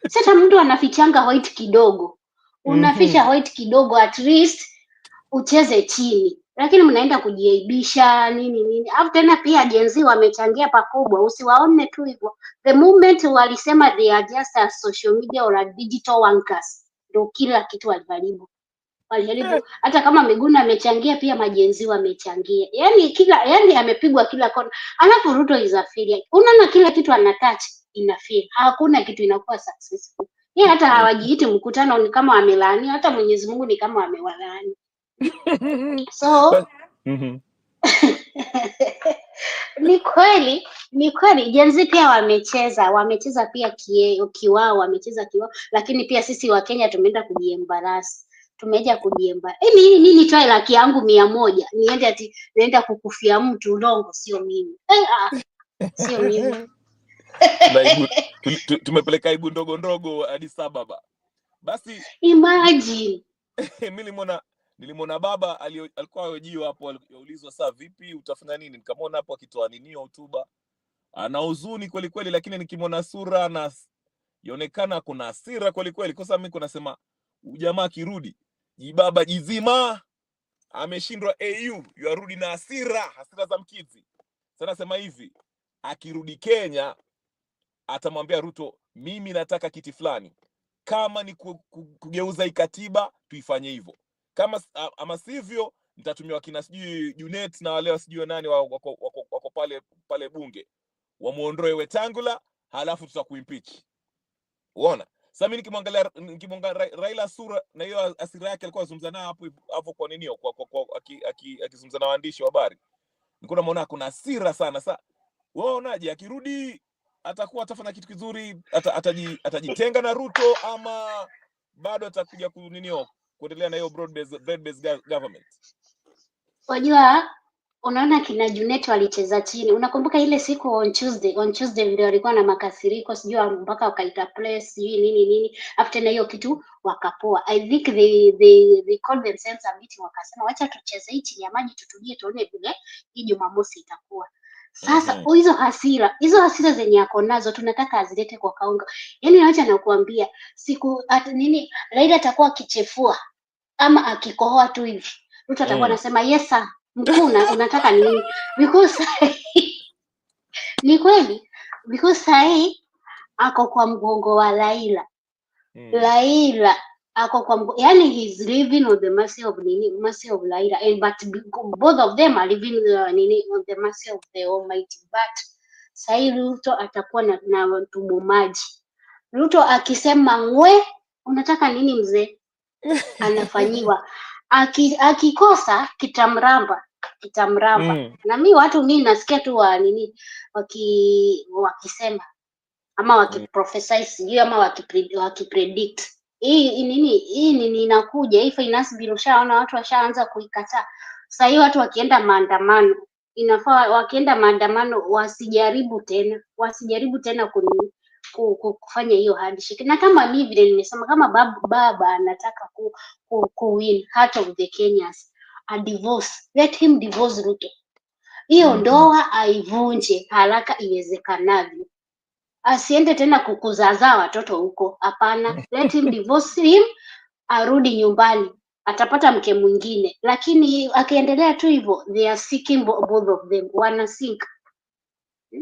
Sasa mtu anafichanga white kidogo. Unaficha white kidogo, at least ucheze chini, lakini mnaenda kujiaibisha nini. Alafu tena pia jenzi wamechangia pakubwa, usiwaone tu hivyo. The moment walisema they are just a social media or a digital workers, ndio kila kitu walijaribu. Hata kama Miguna amechangia, pia majenzi wamechangia. Yani amepigwa kila kona. Alafu Ruto is a failure. Unaona kila kitu anatouch ina fail. Hakuna kitu inakuwa successful. Yeye hata hawajiiti mkutano ni kama wamelaani, hata Mwenyezi Mungu ni kama amewalaani. So ni kweli jenzi pia wamecheza pia kiwao, wamecheza kiwao, lakini pia sisi wa Kenya tumeenda kujiembarasi. Nini toa laki yangu 100 niende ati naenda kukufia mtu Longo? Sio mimi. Sio mimi. Tumepeleka aibu ndogo Addis Ababa. Basi imagine mimi nilimwona baba alikuwa hojiwa hapo, aliulizwa saa vipi utafanya nini, nikamwona hapo akitoa hotuba, ana huzuni kweli, lakini nikimwona sura na ionekana kuna hasira kweli. Kwa sababu mimi kunasema ujamaa akirudi jibaba jizima ameshindwa AU, yarudi na hasira za mkizi. Sasa nasema hivi, akirudi Kenya atamwambia Ruto, mimi nataka kiti fulani, kama ni kugeuza ikatiba tuifanye hivyo, kama ama sivyo nitatumia kina sijui Junet na wale sijui nani wako pale bunge, wamuondoe Wetangula, halafu tutakuimpeach. Unaona? Sasa mimi nikimwangalia Raila sura na hiyo asira yake alikuwa azungumza nayo hapo kwa nini akizungumza na waandishi wa habari. Nilikuwa namuona kuna hasira sana. Sasa wewe unaje akirudi atakuwa atafanya kitu kizuri, atajitenga na Ruto ama bado atakuja kuendelea na hiyo broad-based government? Wajua, unaona kina Junet walicheza chini. Unakumbuka ile siku on Tuesday ndio walikuwa na makasiriko, sijui mpaka wakaita press sijui nini. After na hiyo kitu wakapoa. I think they called themselves a meeting, wakasema wacha tucheze hii chini ya maji, tutulie tuone vile hii Jumamosi itakuwa. Sasa hizo hasira zenye ako nazo tunataka azilete kwa kaunga. Yaani acha nakuambia siku Raila atakuwa akichefua ama akikohoa tu hivi, Ruto atakuwa anasema yes sir, mkuu unataka nini? Because ni kweli, because sahi ako kwa mgongo wa Raila. Raila ako kwa yani he's living on the mercy of Raila, and but both of them are living on the mercy of the Almighty. But sahi Ruto atakuwa na tumbo maji. Ruto akisema ngwe, unataka nini mzee? Anafanyiwa. Akikosa kitamramba. Na mimi nasikia tu wakisema ama wakiprophesize sijui ama wakipredict hii inakuja, hii finance bill. Ushaona watu washaanza kuikataa. Sasa hii watu wakienda maandamano, inafaa wakienda maandamano wasijaribu tena kufanya hiyo handshake. Na kama mimi vile nimesema, kama baba anataka ku win heart of the Kenyans, a divorce, let him divorce Ruto. Hiyo ndoa aivunje haraka iwezekanavyo. Asiende tena kukuzaza watoto huko, hapana. Let him divorce him, arudi nyumbani, atapata mke mwingine. Lakini akiendelea tu hivyo, they are seeking both of them, wana sink.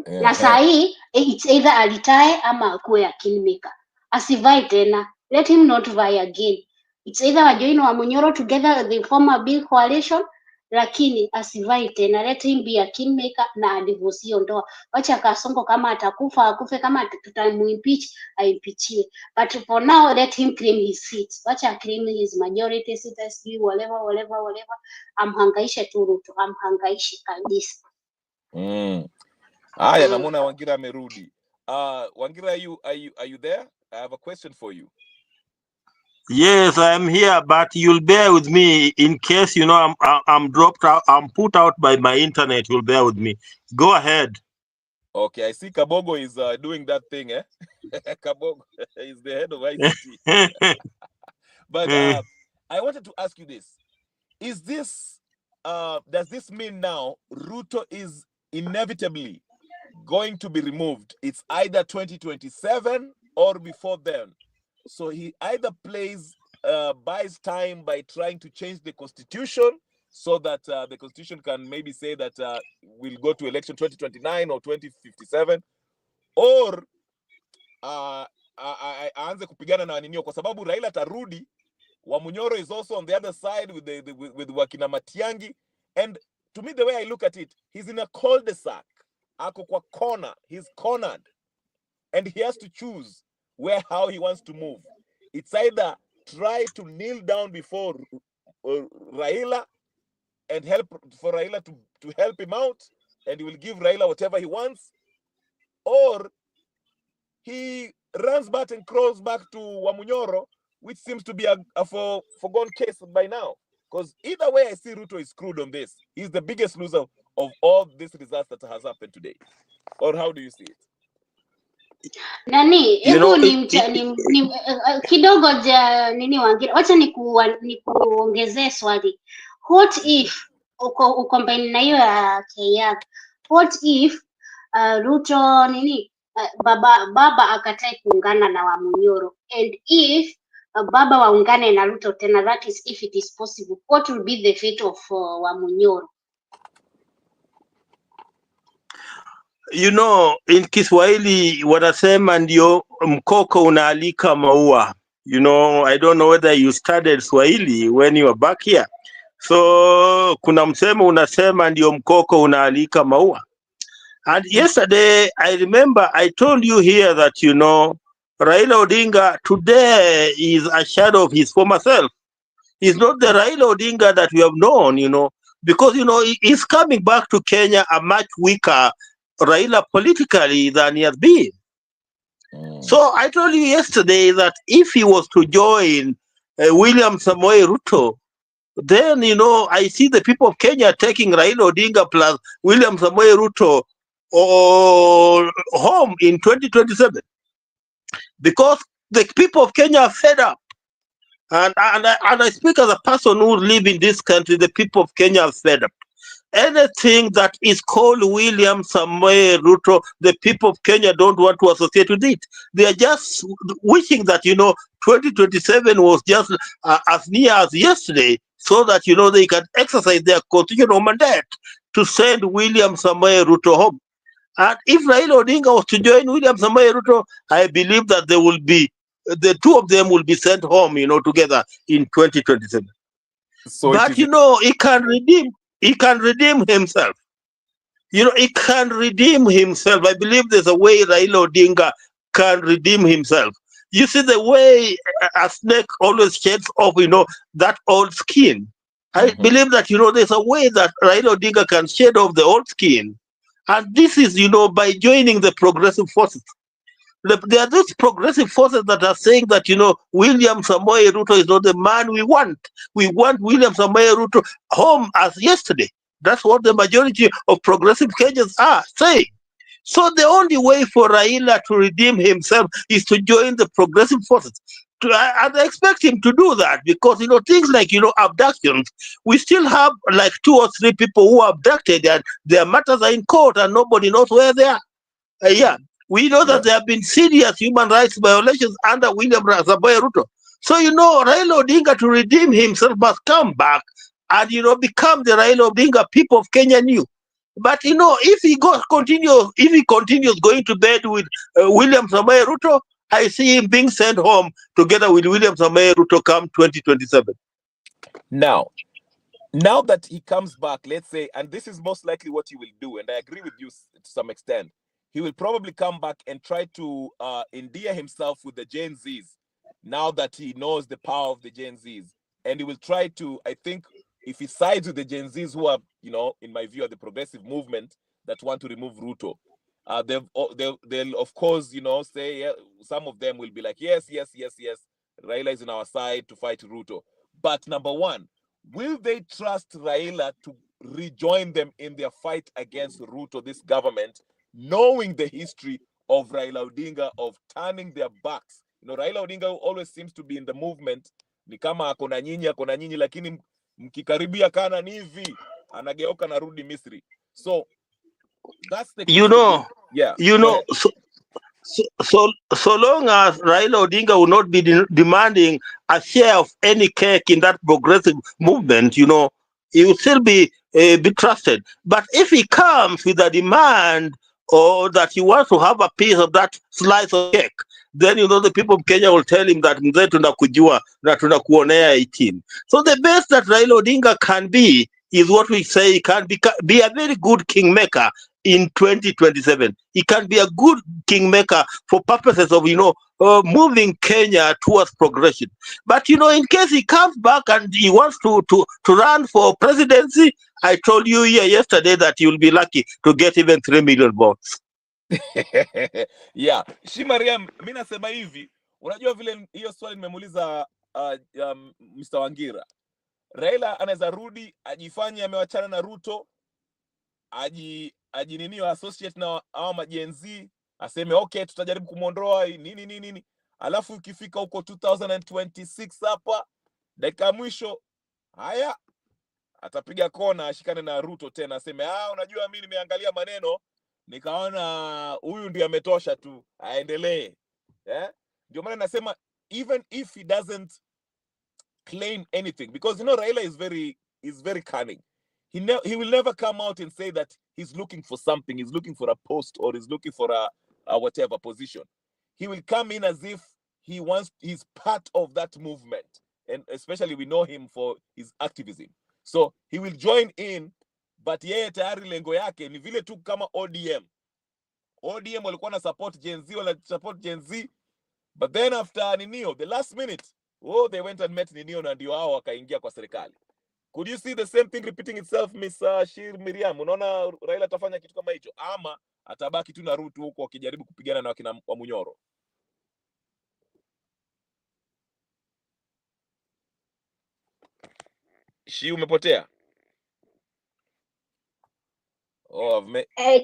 Na saa hii it's either alitae ama akuwe a kingmaker. Asivai tena, let him not vie again. It's either wajoin wa Munyoro together, they form a big coalition, lakini asivai tena, let him be a kingmaker na adivorce hiyo ndoa. Wacha Kasongo kama atakufa akufe, kama tutamuimpeach aimpeachiwe, but for now let him claim his seat. Wacha claim his majority seat, whatever. Amhangaishe tu Ruto, amhangaishe kabisa. Haya, namuona Wangira amerudi. Wangira, are you there? I have a question for you. Yes, I am here, but you'll bear with me in case I'm dropped out. I'm put out by my internet. You'll bear with me. Go ahead. Okay, I see Kabogo is doing that thing, eh? Kabogo is the head of ICT. But I wanted to ask you this: is this does this mean now Ruto is inevitably going to be removed? It's either 2027 or before then. So he either buys time by trying to change the constitution so that the constitution can maybe say that we'll go to election 2029 or 2057, or aanze kupigana na waninio, kwa sababu Raila tarudi. Wamunyoro is also on the other side with wakina Matiangi, and to me the way I look at it, he's in a cul-de-sac. Ako kwa corner, he's cornered, and he has to choose how he wants to move. It's either try to kneel down before Raila and help for Raila to help him out, and he will give Raila whatever he wants, or he runs back and crawls back to Wamunyoro, which seems to be a forgone case by now. Because either way, I see Ruto is screwed on this. He's the biggest loser of all this results that has happened today. Or how do you see it? Nani, hebu kidogo Wangira, wacha nikuongezee swali. What if uko mbele na hiyo ya KR, what if Ruto baba akatae kuungana na Wamunyoro, and if baba waungane na Ruto tena, that is if it is possible, what will be the fate of Wamunyoro? In Kiswahili wanasema ndio mkoko unaalika maua. I don't know whether you studied Swahili when you were back here. So kuna msemo unasema ndio mkoko unaalika maua. And yesterday I remember I told you here that Raila Odinga today is a shadow of his former self. He's not the Raila Odinga that we have known, because, he's coming back to Kenya a much weaker Raila politically than he has been. So I told you yesterday that if he was to join William Samoei Ruto, then, I see the people of Kenya taking Raila Odinga plus William Samoei Ruto home in 2027, because the people of Kenya are fed up. And I speak as a person who live in this country. The people of Kenya are fed up. Anything that is called William Samoei Ruto, the people of Kenya don't want to associate with it. They are just wishing that 2027 was just as near as yesterday, so that they can exercise their constitutional mandate to send William Samoei Ruto home. And if Raila Odinga was to join William Samoei Ruto, I believe that the two of them will be sent home, together in 2027. So But he can redeem himself. He can redeem himself. I believe there's a way Raila Odinga can redeem himself. You see, the way a snake always sheds off, that old skin. I believe that, there's a way that Raila Odinga can shed off the old skin. And this is, by joining the progressive forces. There are those progressive forces that are saying that, William Samoei Ruto is not the man we want. We want William Samoei Ruto home as yesterday. That's what the majority of progressive Kenyans are saying. So the only way for Raila to redeem himself is to join the progressive forces. And I expect him to do that, because, things like, abductions, we still have like 2 or 3 people who are abducted and their matters are in court and nobody knows where they are. We know that there have been serious human rights violations under William Samoei Ruto. So, Raila Odinga, to redeem himself, must come back and, become the Raila Odinga people of Kenya knew. But, if he continues going to bed with William Samoei Ruto, I see him being sent home together with William Samoei Ruto come 2027. Now that he comes back, let's say, and this is most likely what he will do, and I agree with you to some extent, he will probably come back and try to endear himself with the Gen Zs, now that he knows the power of the Gen Zs. And he will try to, I think, if he sides with the Gen Zs, who are, in my view, are the progressive movement that want to remove Ruto, they'll of course, say, some of them will be like, yes, Raila is on our side to fight Ruto. But number one, will they trust Raila to rejoin them in their fight against Ruto, this government, knowing the history of Raila Odinga of turning their backs? Raila Odinga always seems to be in the movement, ni kama akona nyinyi, lakini mkikaribia kana ni hivi, anageuka na rudi Misri. So that's the so long as Raila Odinga will not be demanding a share of any cake in that progressive movement, he will still be trusted. But if he comes with a demand, or that he wants to have a piece of that slice of cake, then the people of Kenya will tell him that mzee tunakujua na tunakuonea 18. So the best that Raila Odinga can be is what we say he can be a very good kingmaker in 2027. He can be a good kingmaker for purposes of, moving Kenya towards progression. But, in case he comes back and he wants to run for presidency, I told you here yesterday that he will be lucky to get even 3 million votes. Yeah. Shimariam, mimi nasema hivi, unajua vile hiyo swali nimemuuliza Mr. Wangira. Raila anaweza rudi ajifanye amewachana na Ruto, ajininio associate na hao majenzi, aseme okay, tutajaribu kumuondoa nini, alafu ukifika huko 2026 hapa dakika mwisho, haya atapiga kona ashikane na Ruto tena, aseme unajua mimi nimeangalia maneno nikaona huyu ndiye ametosha tu, aendelee. Ndio maana nasema even if he doesn't claim anything, because Raila is very cunning. He will never come out and say that he's looking for something, he's looking for a post, or he's looking for a whatever position. He will come in as if he's part of that movement, and especially we know him for his activism. So he will join in, but yeye tayari lengo yake ni vile tu kama ODM walikuwa na support Gen Z, wala support Gen Z, But then after Ninio, the last minute, oh, they went and met Ninio na ndio hao wakaingia kwa serikali. Could you see the same thing repeating itself, Miss Shir Miriam? Unaona Raila atafanya kitu kama hicho ama atabaki tu na Ruto huko akijaribu kupigana na wakina wa Munyoro? Shi, umepotea? Oh,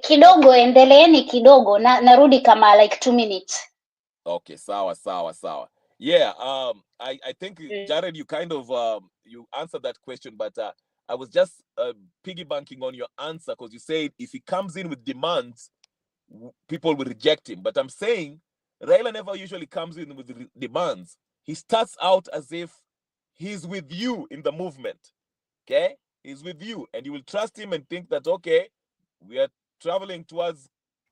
kidogo endeleeni kidogo narudi kama like 2 minutes. Okay, sawa. Yeah, I think Jared, you kind of you answered that question, but I was just piggybanking on your answer because you said if he comes in with demands, people will reject him. But I'm saying Raila never usually comes in with demands. He starts out as if he's with you in the movement. Okay, he's with you, and you will trust him and think that okay, we are traveling towards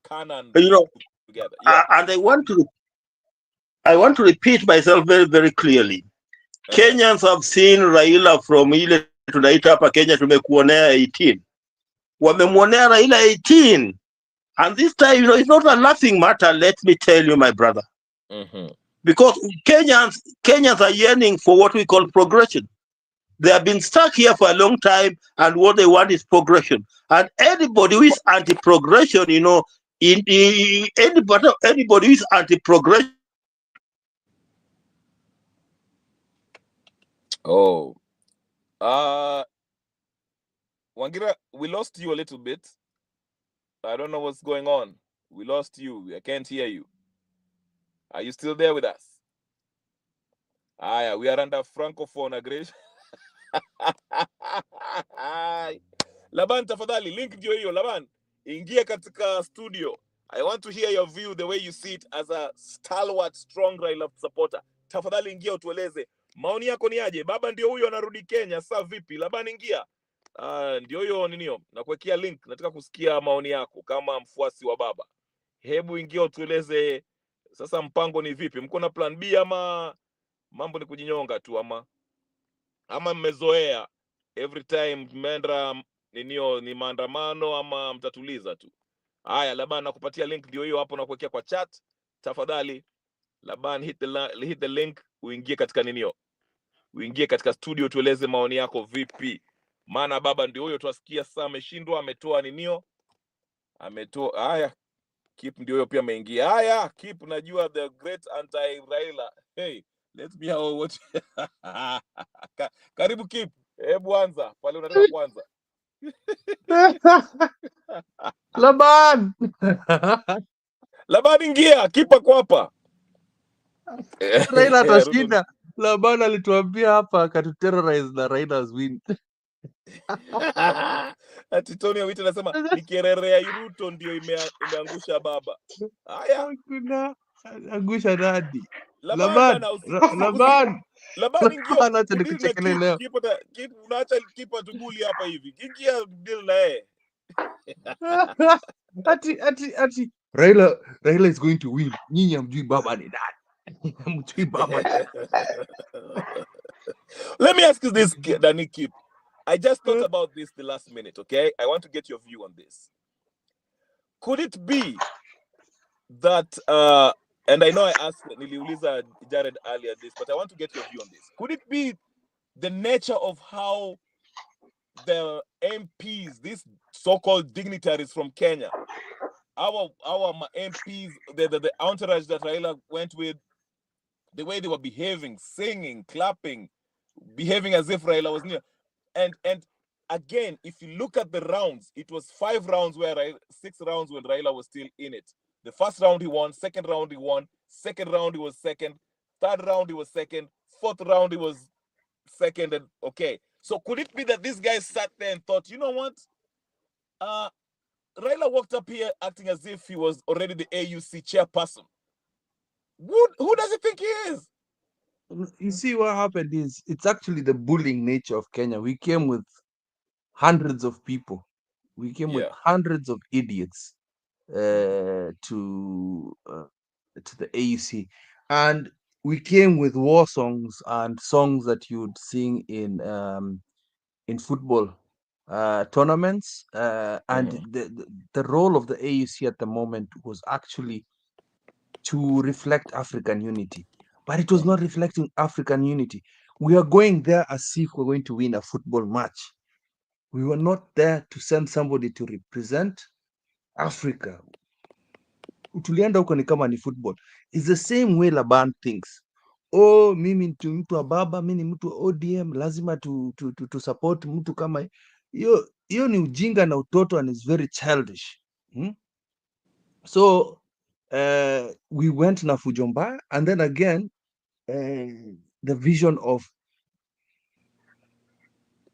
Canaan together. Yeah. And I want to repeat myself very, very clearly. Kenyans have seen Raila from ile tunaita hapa Kenya tumekuonea 18. Wamemwonea Raila 18. And this time, it's not a laughing matter, let me tell you, my brother. Because Kenyans are yearning for what we call progression. They have been stuck here for a long time, and what they want is progression. And anybody who is anti-progression, anybody who is anti-progression. Oh, Wangira, we lost you a little bit. I don't know what's going on. We lost you. I can't hear you. Are you still there with us? We are under Francophone aggression. Laban, tafadhali, link ndio hiyo. Laban, ingia katika studio. I want to hear your view, the way you see it as a stalwart, strong Raila supporter. Tafadhali ingia utueleze. Maoni yako ni aje? Baba ndio huyo anarudi Kenya, saa vipi? Laban, ingia. Ndio hiyo ninio. Nakuwekea link. Nataka kusikia maoni yako kama mfuasi wa baba. Hebu ingia utueleze sasa mpango ni vipi? Mko na plan B ama mambo ni kujinyonga tu ama mmezoea every time mmeenda ninio ni maandamano ama mtatuliza tu? Haya, Laban, nakupatia link ndio hiyo hapo, nakuwekea kwa chat. Tafadhali Laban, hit the link uingie katika ninio. Uingie katika studio tueleze maoni yako vipi. Maana baba ndio huyo tuasikia sasa ameshindwa, ametoa ninio. Ametoa haya. Keep ndio huyo pia ameingia. Haya, Keep najua the great anti Raila. Hey, let me know what. Karibu Keep. Hebu anza pale unataka kuanza. Laban. Laban, ingia, Keep ako hapa. Raila atashinda. Laban alituambia hapa akatuterrorize na Raila's win. Ati Tony Witi anasema ni kerere ya Ruto ndio imeangusha baba. Haya. Kuna angusha nani? Laban, Laban ingia. Acha nikuchekelea leo. Keep unaacha Keep atuguli hapa hivi. Ingia deal na yeye. Ati Raila is going to win. Nyinyi hamjui baba ni nani. Hamjui baba. Let me ask you this, Danny Keep. I just thought about this the last minute, okay? I want to get your view on this. Could it be that and I know I asked niliuliza Jared earlier this, but I want to get your view on this. Could it be the nature of how the MPs, these so-called dignitaries from Kenya, our MPs, the entourage that Raila went with, the way they were behaving, singing, clapping, behaving as if Raila was near, and again, if you look at the rounds, it was 5 rounds where 6 rounds when Raila was still in it. The first round he won, second round he won, second round he was second, third round he was second, fourth round he was second, and okay. So could it be that these guys sat there and thought, you know what? Raila walked up here acting as if he was already the AUC chairperson. Who does he think he is? You see, what happened is it's actually the bullying nature of Kenya. We came with hundreds of people. We came with hundreds of idiots to the AUC, and we came with war songs and songs that you'd sing in football tournaments, and the role of the AUC at the moment was actually to reflect African unity, but it was not reflecting African unity. We are going there as if we're going to win a football match. We were not there to send somebody to represent Africa. Tulienda huko ni kama ni football. It's the same way Laban thinks. Oh, mimi ni mtu wa baba, mimi ni mtu wa ODM, lazima tu support mtu kama hiyo ni ujinga na utoto, and it's very childish. So we went na fujo mbaya, and then again the vision of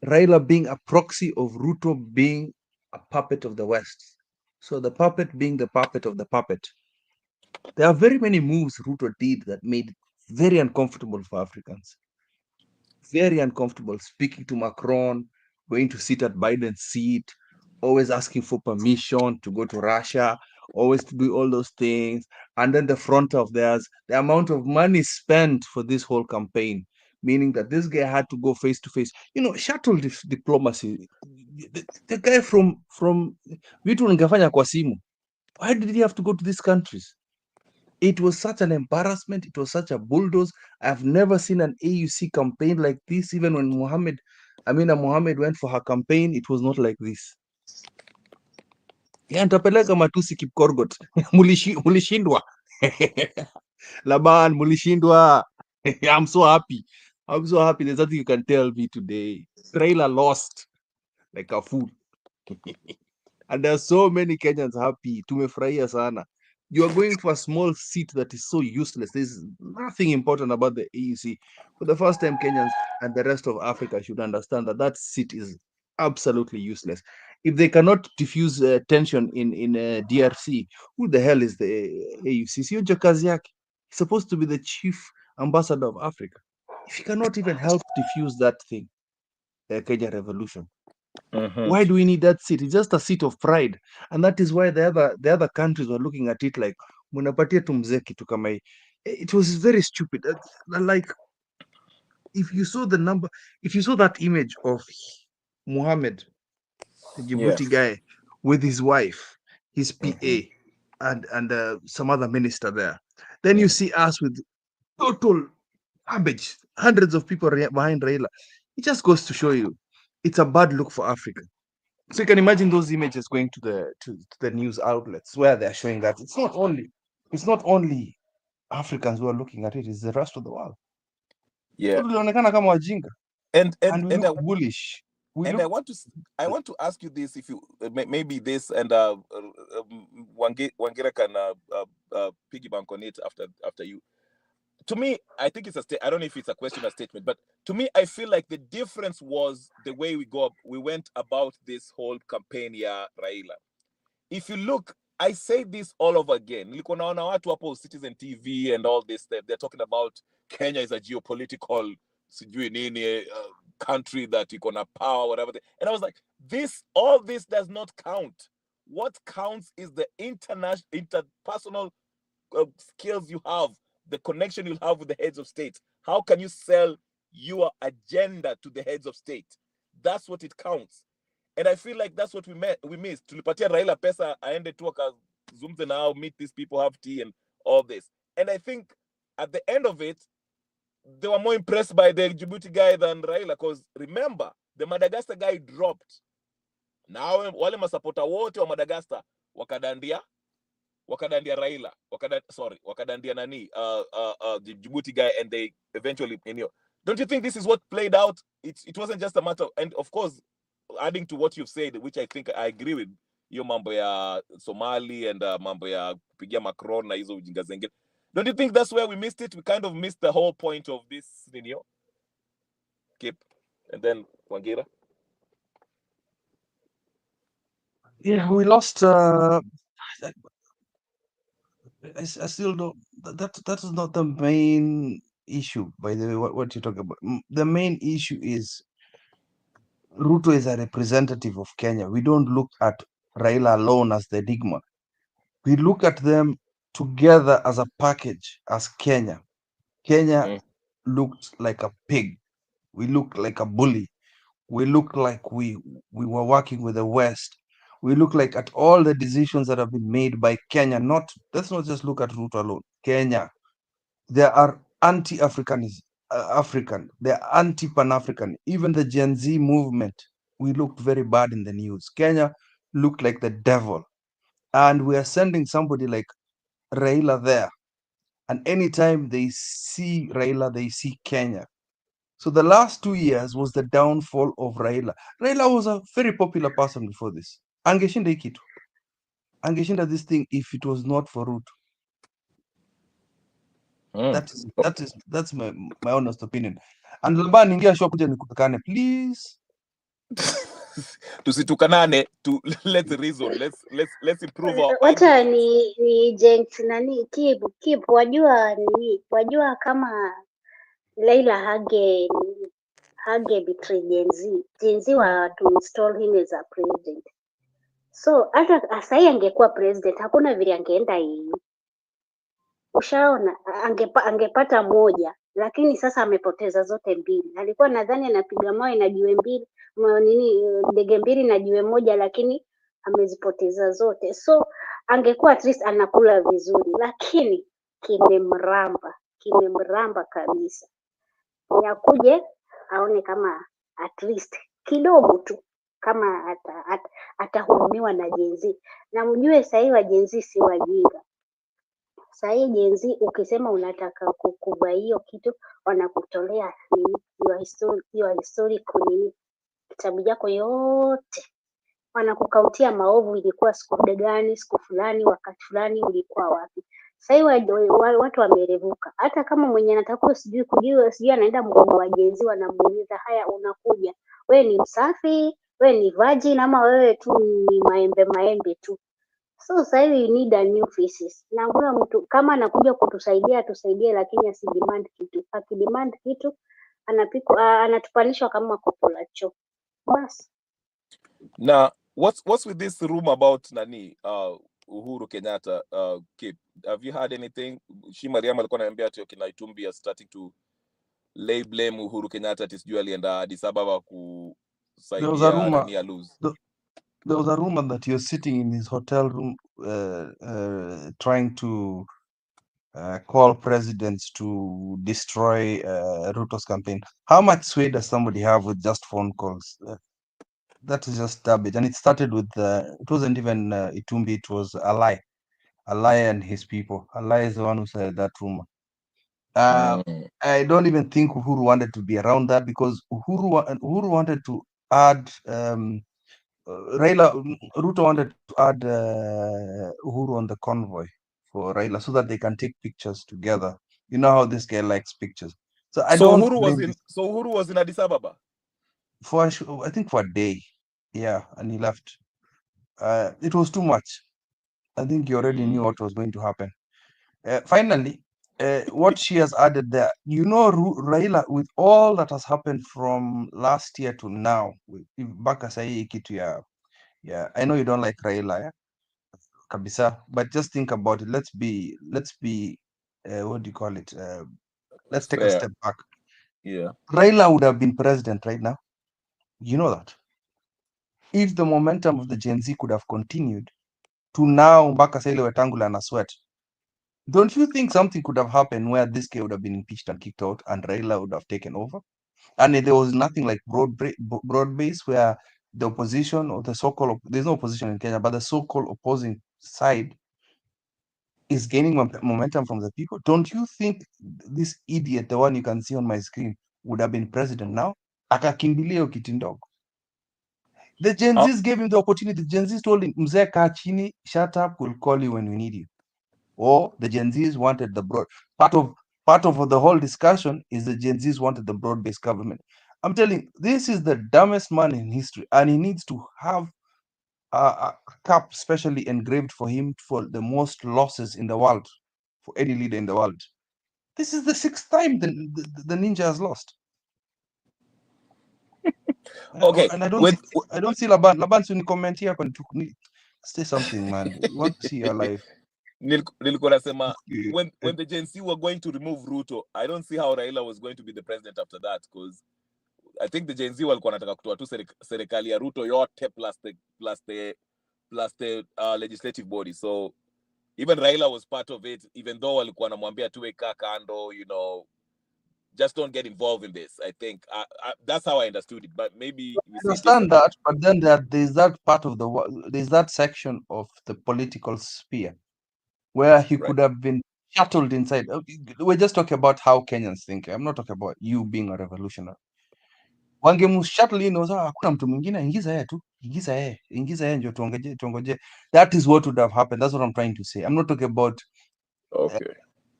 Raila being a proxy of Ruto being a puppet of the West. So the puppet being the puppet of the puppet. There are very many moves Ruto did that made it very uncomfortable for Africans. Very uncomfortable. Speaking to Macron, going to sit at Biden's seat, always asking for permission to go to Russia, always to do all those things. And then the front of theirs, the amount of money spent for this whole campaign, meaning that this guy had to go face to face. Shuttle diplomacy. The guy from vitu ningefanya kwa simu. Why did he have to go to these countries? It was such an embarrassment. It was such a bulldoze. I've never seen an AUC campaign like this. Even when Amina Mohammed went for her campaign, it was not like this. Ntapeleka matusi Kipkorgot. Mulishindwa. Laban, mulishindwa. I'm so happy. I'm so happy. There's nothing you can tell me today. Raila lost like a fool. And there are so many Kenyans happy. Tumefurahia sana. You are going for a small seat that is so useless. There's nothing important about the AUC. For the first time, Kenyans and the rest of Africa should understand that that seat is absolutely useless. If they cannot diffuse tension in DRC, who the hell is the AUC? Sio kazi yake. He's supposed to be the chief ambassador of Africa. If he cannot even help diffuse that thing, the Kenya revolution, why do we need that seat? It's just a seat of pride, and that is why the other countries were looking at it like munapatia tu mzee kitu kama hii. It was very stupid. Like if you saw that image of Muhammad, the Djibouti guy, with his wife, his PA, and some other minister there, then you see us with total garbage, hundreds of people behind Raila. It just goes to show you, it's a bad look for Africa. So you can imagine those images going to the news outlets where they're showing that it's not only Africans who are looking at it, it's the rest of the world. Yeah. Tulionekana kama wajinga. And we look bullish. I want to ask you this, if you maybe this, and Wangera can piggyback on it after you. To me, I think it's I don't know if it's a question or statement, but to me, I feel like the difference was the way we went about this whole campaign, Raila. If you look, I say this all over again. Nilikuwa naona watu hapo Citizen TV and all this, they're talking about Kenya is a geopolitical sijui nini country that iko na power, whatever. And I was like, all this does not count. What counts is the interpersonal skills you have, the connection you'll have with the heads of state. How can you sell your agenda to the heads of state? That's what it counts. And I feel like that's what we missed. Tulipatia Raila pesa aende tu akazungumze nao, meet these people, have tea and all this. And I think at the end of it, they were more impressed by the Djibouti guy than Raila, because remember, the Madagascar guy dropped. Now wale masapota wote wa Madagascar wakadandia Raila, wakadandia nani the Djibouti guy, and they eventually, don't you think this is what played out? It wasn't just a matter and of course, adding to what you've said, which I think I agree with, hiyo mambo ya Somali and mambo ya kupigia Macron na hizo ujinga zengine. Don't you think that's where we missed it? We kind of missed the whole point of this, Kip, and then Wangira. Yeah, we lost. I still don't. That is not the main issue. By the way, what you're talking about. The main issue is Ruto is a representative of Kenya. We don't look at Raila alone as the enigma. We look at them together as a package, as Kenya. Kenya looked like a pig. We looked like a bully. We looked like we were working with the West. We look like at all the decisions that have been made by Kenya. Let's not just look at Ruto alone. Kenya, there are anti-African, they're anti-Pan-African. Even the Gen Z movement, we looked very bad in the news. Kenya looked like the devil. And we are sending somebody like Raila there. And anytime they see Raila, they see Kenya. So the last 2 years was the downfall of Raila. Raila was a very popular person before this. Angeshinda hii kitu. Angeshinda this thing if it was not for Ruto. That's my honest opinion. And Laban ingia shop kuja nikutukane, please. Tusitukanane, let's reason. Let's improve our wacha ni Jenks nani keep wajua kama Raila hage betray Gen Z wa to install him as a president. So hata sahii angekuwa president hakuna vile angeenda hii. Ushaona, angepata moja, lakini sasa amepoteza zote mbili. Alikuwa nadhani anapiga mawe na jiwe mbili, ndege mbili na jiwe moja, lakini amezipoteza zote. So angekuwa at least anakula vizuri, lakini kimemramba kabisa. Yakuje aone kama at least kidogo tu kama atahudumiwa na Gen Z. Na mjue sahii wa Gen Z si wajinga. Sahii Gen Z ukisema unataka kukuba hiyo kitu wanakutolea your historic nini kitabu yako yote, wanakukautia maovu, ilikuwa siku gani, siku fulani, wakati fulani ulikuwa wapi. Sahii watu wamerevuka. Hata kama mwenye anataka sijui anaenda mgomo wa Gen Z, wanamuuliza haya, unakuja wewe ni msafi, wewe ni virgin, ama wewe tu ni maembe tu. So sasa hivi you need a new faces. Na huyo mtu kama anakuja kutusaidia atusaidie, lakini asidemand kitu. Akidemand kitu anatupanishwa kama kopola choo. Bas. Now, what's with this rumor about nani Uhuru Kenyatta Kip? Have you heard anything? Mariam alikuwa ananiambia ati kina Itumbi are starting to lay blame Uhuru Kenyatta ati sijui alienda Addis Ababa kusaidia nani ya lose. There was a rumor that you're sitting in his hotel room trying to call presidents to destroy Ruto's campaign. How much sway does somebody have with just phone calls? That is just garbage. And it started with, it wasn't even Itumbi, it was Alai and his people. Alai is the one who said that rumor. I don't even think Uhuru wanted to be around that, because Uhuru wanted to add Ruto wanted to add Uhuru on the convoy for Raila so that they can take pictures together. You know how this guy likes pictures. So Uhuru was in Addis Ababa for I think for a day. Yeah, and he left. It was too much. I think he already knew what was going to happen. Finally, what she has added there, you know, Raila, with all that has happened from last year to now, yeah, I know you don't like Raila, yeah? Kabisa, but just think about it. Let's be what do you call it? Let's take a step back. Yeah, Raila would have been president right now. You know that. If the momentum of the Gen Z could have continued to now, mpaka sasa ile Wetangula na sweat, don't you think something could have happened where this guy would have been impeached and kicked out and Raila would have taken over? And there was nothing like broad base where the opposition or the so-called, there's no opposition in Kenya, but the so-called opposing side is gaining momentum from the people. Don't you think this idiot, the one you can see on my screen, would have been president now? Akakimbilia kiti ndogo. The Gen Zs gave him the opportunity. The Gen Zs told him, Mzee kaa chini, shut up, we'll call you when we need you. Or the Gen Zs wanted the part of the whole discussion is the Gen Zs wanted the broad-based government. I'm telling you, this is the dumbest man in history, and he needs to have a cup specially engraved for him for the most losses in the world, for any leader in the world. This is the 6th time the ninja has lost. Okay. And I don't see Laban. Laban, so comment here. Say something, man. We want to see your life. Nilikuwa nasema when the Gen Z were going to remove Ruto, I don't see how Raila was going to be the president after that, because I think the Gen Z walikuwa wanataka kutoa tu serikali ya Ruto yote plus the plus the legislative body. So even Raila was part of it, even though walikuwa wanamwambia tuwe kaa kando, just don't get involved in this. I think that's how I understood it, but maybe we I see it understand differently. that, but then there's that part of there's that section of the political sphere where he Right. could have been shuttled inside. We're just talking about how Kenyans think. I'm not talking about you being a revolutionary. Wangemshuttle in, hakuna mtu mwingine, ingiza yeye tu, ingiza yeye ndio tuongoje. That is what would have happened. That's what I'm trying to say. I'm not talking about Okay.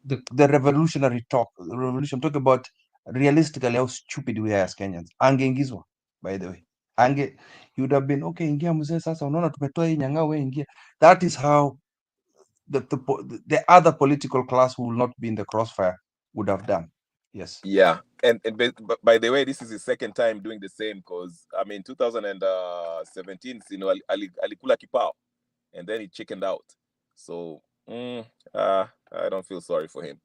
the revolutionary talk. Revolution. I'm talking about realistically how stupid we are as Kenyans. Angeingizwa, by the way. He would have been okay, ingia mzee, sasa unaona tumetoa hii nyang'au, wewe ingia. That is how the other political class who will not be in the crossfire would have done. Yes. Yeah, and by the way, this is his second time doing the same, because I mean 2017, alikula kipao, and then he chickened out. So I don't feel sorry for him.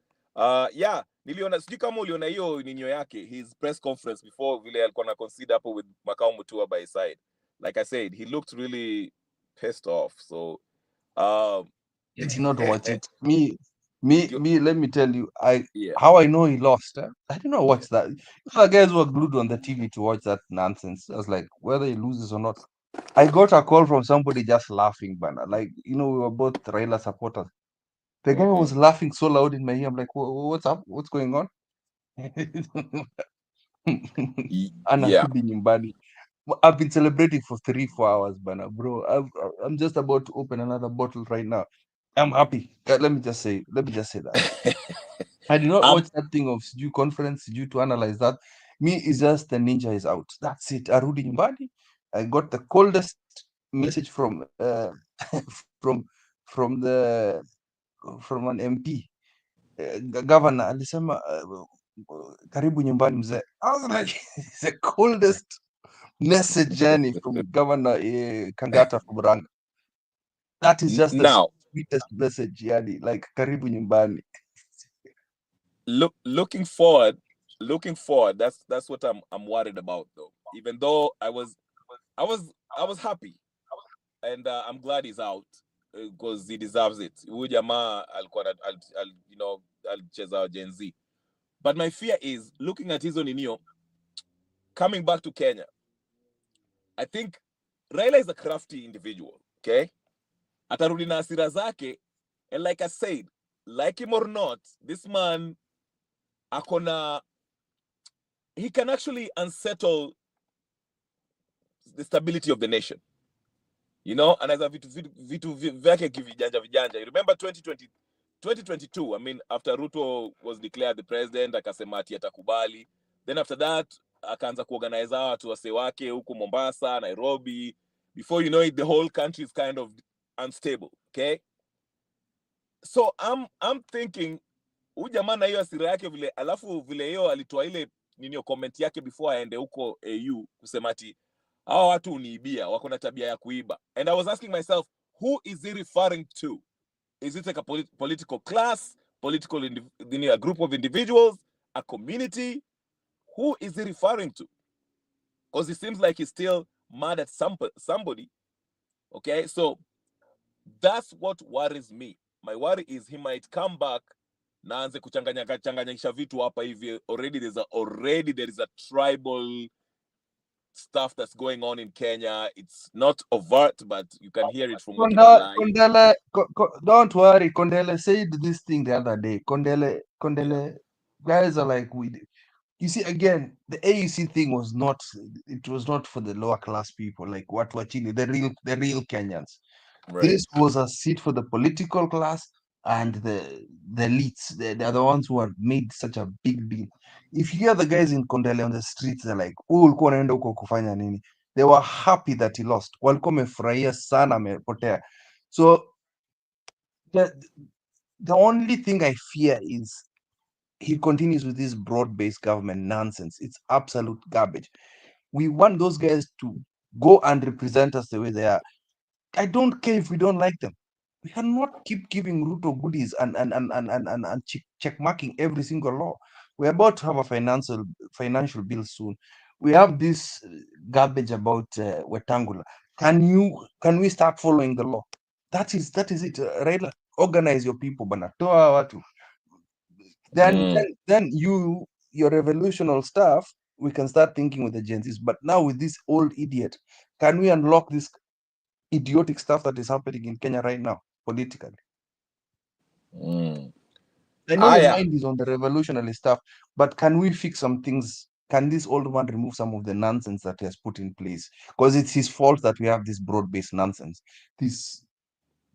Yeah, niliona, sijui kama uliona hiyo ninyo yake, his press conference before vile alikuwa na consider hapo with Makao Mutua by his side. Like I said, he looked really pissed off. So Did not watch it. Let me tell you, yeah. how I know he lost. I did not watch that. The guys were glued on the TV to watch that nonsense. I was like, whether he loses or not. I got a call from somebody just laughing, but like, we were both Raila supporters. The guy was laughing so loud in my ear. I'm like, what's up? What's going on? Yeah. Anarudi nyumbani. I've been celebrating for 3-4 hours, bro. I'm just about to open another bottle right now. I'm happy. Let me just say that. I did not watch that thing of Siju conference, Siju to analyze that. Me is just the ninja is out. That's it. Arudi nyumbani. I got the coldest message from from the from an MP. Governor alisema karibu nyumbani mzee. I was like, it's the coldest message journey from Governor Kangata from Ranga. That is just the Now, sweetest message, yani, like karibu nyumbani. looking forward, that's what I'm worried about, though. Even though I was happy, and I'm glad he's out, because he deserves it. Huyu jamaa alikuwa alicheza Gen Z. But my fear is looking at hizo ninio coming back to Kenya. I think Raila is a crafty individual, okay? Atarudi na hasira zake, and like I said, like him or not, this man he can actually unsettle the stability of the nation. Anaweza vitu vyake kivijanja. You remember 2022, I mean, after Ruto was declared the president, akasema ati atakubali. Then after that, akaanza kuorganize watu wase wake huko Mombasa, Nairobi. Before you know it, the whole country is kind of unstable, okay? So I'm thinking, huyu jamaa na hiyo hasira yake vile, alafu vile hiyo alitoa ile comment yake before aende huko AU kusema ati hawa watu uniibia, wako na tabia ya kuiba. And I was asking myself, who is he referring to? Is it like a political class, a group of individuals, a community? Who is he referring to? Because it seems like he's still mad at somebody. Okay, so that's what worries me. My worry is he might come back na aanze kuchanganyisha vitu hapa hivi. Already there is a tribal stuff that's going on in Kenya. It's not overt, but you can hear it from Kondele, don't worry. Kondele said this thing the other day. Kondele, yeah. guys are like, you see, again, the AUC thing was not for the lower class people, like what Chile, the real Kenyans. Right. This was a seat for the political class and the elites. They're the ones who have made such a big deal. If you hear the guys in Kondele on the streets, they're like, ulikuwa unaenda huko kufanya nini? They were happy that he lost. Walikuwa wamefurahia sana amepotea. So the only thing I fear is he continues with this broad-based government nonsense. It's absolute garbage. We want those guys to go and represent us the way they are. I don't care if we don't like them. We cannot keep giving Ruto goodies and check marking every single law. We're about to have a financial bill soon. We have this garbage about Wetangula. Can we start following the law? That is it. Raila, organize your people, bana. Toa watu. Then your revolutionary stuff, we can start thinking with the Gen Zs. But now with this old idiot, can we unlock this idiotic stuff that is happening in Kenya right now politically? I know your mind is on the revolutionary stuff, but can we fix some things? Can this old man remove some of the nonsense that he has put in place? Because it's his fault that we have this broad-based nonsense, this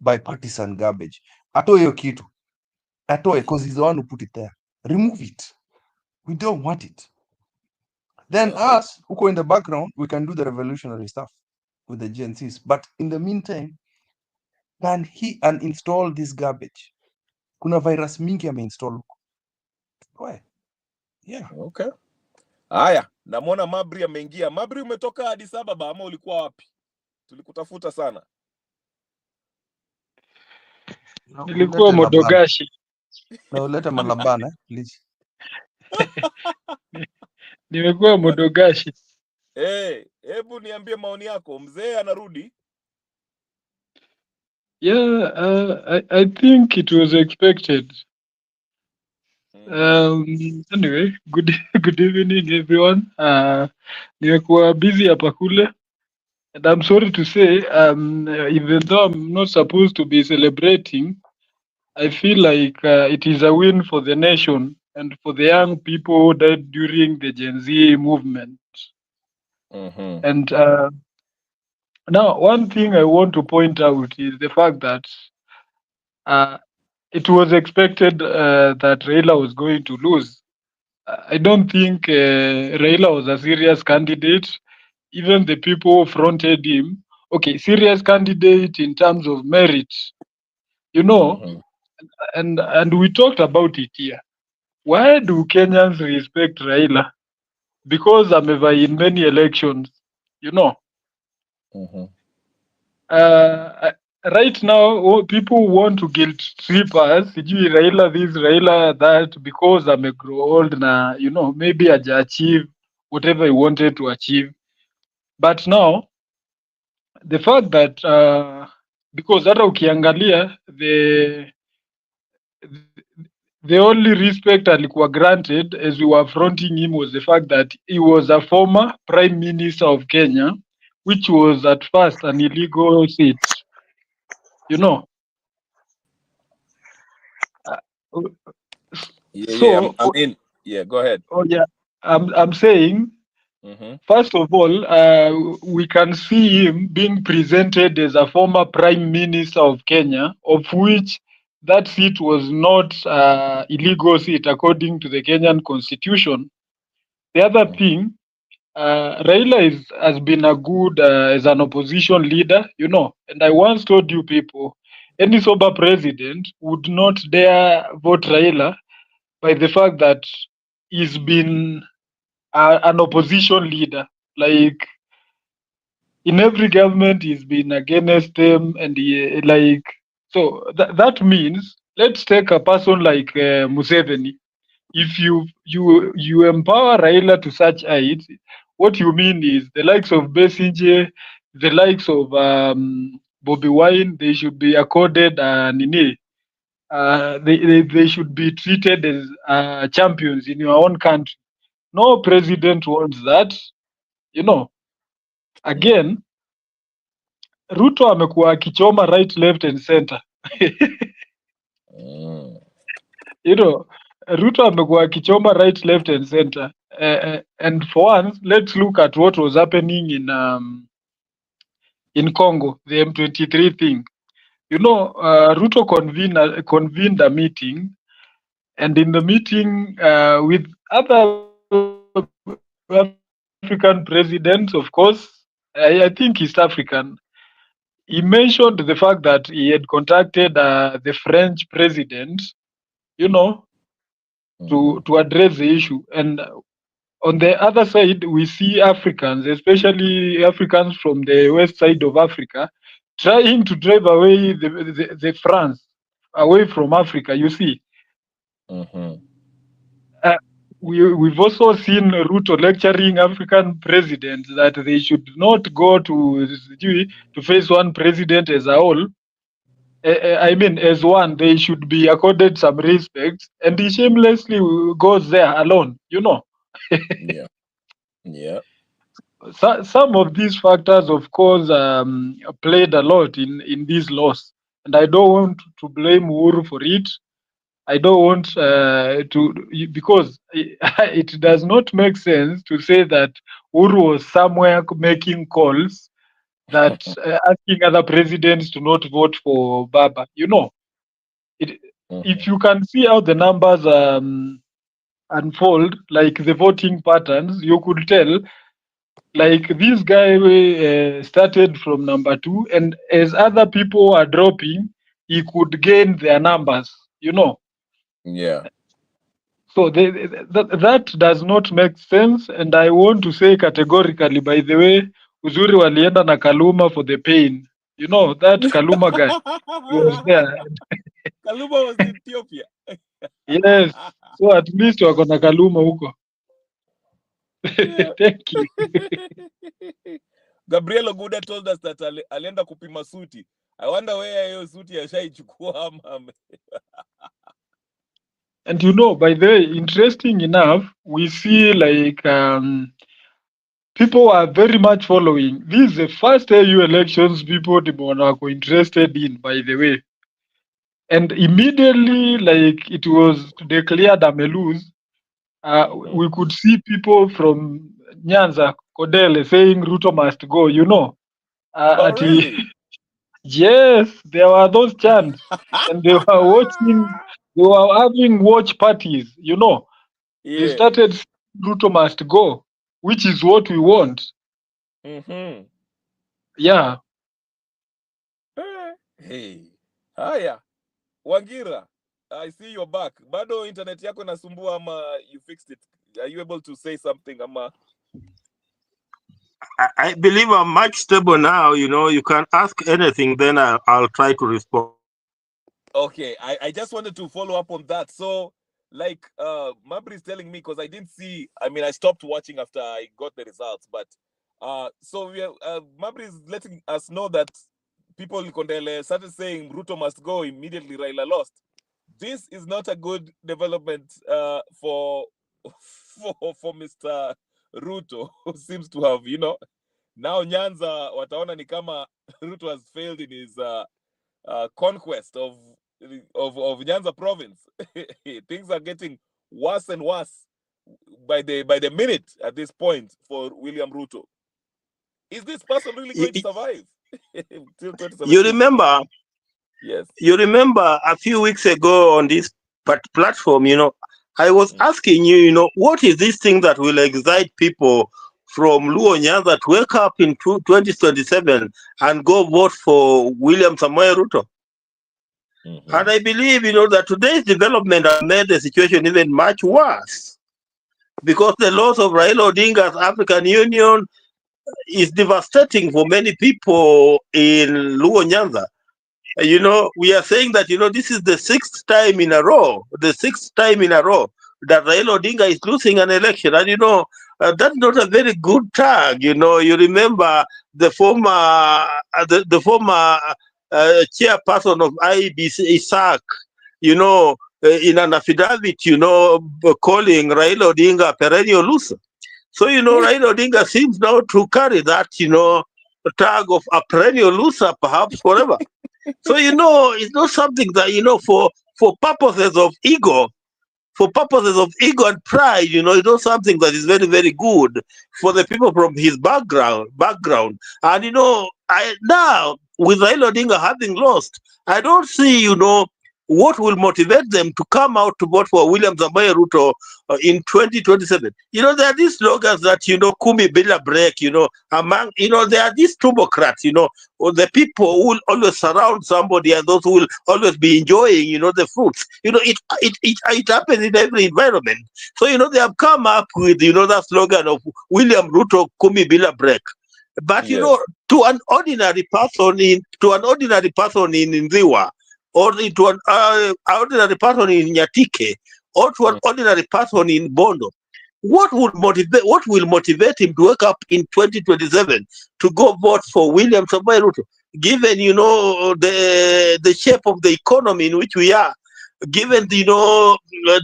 bipartisan garbage. Atoe hiyo kitu. Atoe, because he's the one who put it there. Remove it. We don't want it. Then us, who go in the background, we can do the revolutionary stuff with the Gen Zs. But in the meantime, can he uninstall this garbage? Kuna virus mingi ameinstall. Why? Yeah. Okay. Haya, namwona Mabri ameingia. Mabri, umetoka Addis Ababa ama ulikuwa wapi? Tulikutafuta sana. Nilikuwa Modogashi. Na ulete malabana, please. Nimekuwa Modogashi. Hebu niambie maoni yako. Mzee anarudi? Yeah, I think it was expected. Anyway, good evening everyone. Nimekuwa busy hapa kule, and I'm sorry to say, even though I'm not supposed to be celebrating, I feel like it is a win for the nation and for the young people who died during the Gen Z movement. And now, one thing I want to point out is the fact that it was expected that Raila was going to lose. I don't think Raila was a serious candidate. Even the people who fronted him, okay, serious candidate in terms of merit, you know, and we talked about it here. Why do Kenyans respect Raila? Because I'm ever in many elections, you know. Right now, people want to guilt trip us. Sijui Raila this, Raila that, because I'm a grow old na, you know, maybe haja achieve whatever he wanted to achieve. But now, the fact that because hata ukiangalia the only respect alikuwa granted as we were fronting him was the fact that he was a former prime minister of Kenya, which was at first an illegal seat, you know. Go ahead. Oh yeah, I'm saying, first of all, we can see him being presented as a former prime minister of Kenya, of which that seat was not illegal seat according to the Kenyan constitution. The other thing, Raila has been a good as an opposition leader, you know, and I once told you people, any sober president would not dare vote Raila by the fact that he's been an opposition leader. Like, in every government, he's been against them, and so that means, let's take a person like Museveni. If you empower Raila to such heights, what you mean is the likes of Besigye, the likes of Bobby Wine, they should be accorded they should be treated as champions in your own country. No president wants that, you know. Again, Ruto amekuwa akichoma right, left and center. You know, Ruto amekuwa akichoma right, left and center. And for once, let's look at what was happening in Congo, the M23 thing. You know, Ruto convened a meeting, and in the meeting with other African presidents, of course, I think East African, he mentioned the fact that he had contacted the French president, you know, to address the issue. And on the other side, we see Africans, especially Africans from the west side of Africa, trying to drive away the France away from Africa, you see. we've also seen Ruto lecturing African presidents that they should not go to face one president as a whole. I mean, as one, they should be accorded some respect, and he shamelessly goes there alone. Yeah. Yeah. So, some of these factors, of course, played a lot in this loss, and I don't want to blame Uhuru for it. I don't want because it does not make sense to say that Uhuru was somewhere making calls that asking other presidents to not vote for Baba. It, if you can see how the numbers unfold, like the voting patterns, you could tell like this guy started from number 2, and as other people are dropping, he could gain their numbers. Yeah. So that does not make sense, and I want to say categorically, by the way, uzuri walienda na Kaluma for the pain. That Kaluma guy, he was there. Kaluma was in Ethiopia. Yes, so at least wako na Kaluma huko. Yeah. Thank you. Gabriel Oguda told us that alienda kupima suti. I wonder where hiyo suti ashaichukua ama. And by the way, interesting enough, we see like people are very much following. This is the first AU elections people were interested in, by the way. And immediately, like it was declared Ameluz, we could see people from Nyanza, Kodele, saying Ruto must go, Oh, really? Yes, there were those chants. And they were having watch parties, They Yeah. started saying Ruto must go, which is what we want. Yeah. Hey. Haya. Wangira, I see you're back. Bado internet yako nasumbua ama you fixed it? Are you able to say something ama? I believe I'm much stable now. You can ask anything, then I'll try to respond. Okay, I just wanted to follow up on that. So, like, Mabri is telling me, because I didn't see, I stopped watching after I got the results, but so we are, Mabri is letting us know that people in Kondele started saying Ruto must go immediately. Raila lost. This is not a good development for Mr. Ruto, who seems to have, now Nyanza wataona ni kama Ruto has failed in his conquest of Nyanza province. Things are getting worse and worse by the minute at this point for William Ruto. Is this person really going to survive till 2017? You remember? Yes. You remember a few weeks ago on this platform, I was asking you, what is this thing that will excite people from Luo Nyanza to wake up in 2027 and go vote for William Samoei Ruto? And I believe, that today's development has made the situation even much worse, because the loss of Raila Odinga's African Union is devastating for many people in Luo Nyanza. We are saying that, this is the sixth time in a row that Raila Odinga is losing an election. And, that's not a very good tag. You remember the former chairperson of IEBC, Isaac, in an affidavit, calling Raila Odinga a perennial loser. So, Raila Odinga seems now to carry that, tag of a perennial loser, perhaps forever. So, it's not something that, for purposes of ego and pride, it's not something that is very, very good for the people from his background. And, now, with Raila Odinga having lost, I don't see, what will motivate them to come out to vote for William Samoei Ruto in 2027. There are these slogans that, kumi bila break, among, there are these turbocrats, or the people who will always surround somebody and those who will always be enjoying, the fruits. It happens in every environment. So, they have come up with, that slogan of William Ruto, kumi bila break. But, Yes. to an ordinary person in Nziwa, or into an ordinary person in Nyatike, or to an ordinary person in Bondo, what will motivate him to wake up in 2027 to go vote for William Samoei Ruto? Given the shape of the economy in which we are, given the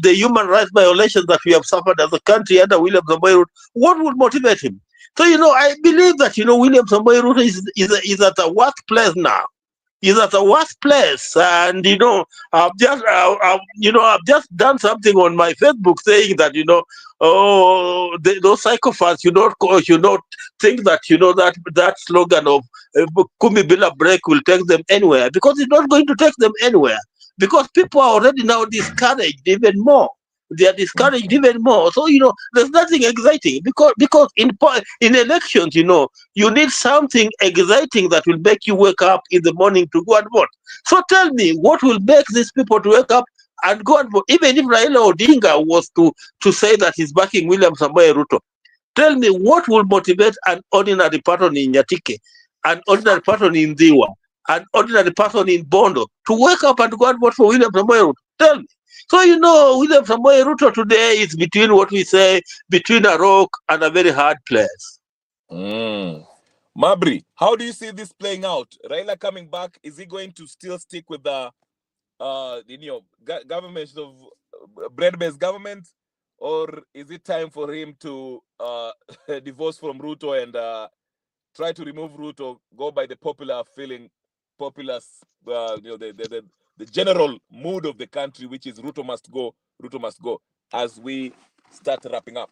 human rights violations that we have suffered as a country under William Samoei Ruto, what would motivate him? So I believe that William Samoei Ruto is at a worst place now. He's at a worst place, and I've just done something on my Facebook saying that those psychopaths should not think that that slogan of Kumi Bila break will take them anywhere, because it's not going to take them anywhere, because people are already now discouraged even more. They are discouraged even more. So there's nothing exciting, because in elections, you need something exciting that will make you wake up in the morning to go and vote. So tell me, what will make these people to wake up and go and vote? Even if Raila Odinga was to say that he's backing William Samoei Ruto, tell me what will motivate an ordinary person in Nyatike, an ordinary person in Diwa, an ordinary person in Bondo to wake up and go and vote for William Samoei Ruto? Tell me. So William Samoei Ruto today is between what we say, between a rock and a very hard place. Mabry, how do you see this playing out? Raila coming back, is he going to still stick with the government of bread-based government, or is it time for him to divorce from Ruto and try to remove Ruto, go by the popular feeling, the general mood of the country, which is Ruto must go, as we start wrapping up?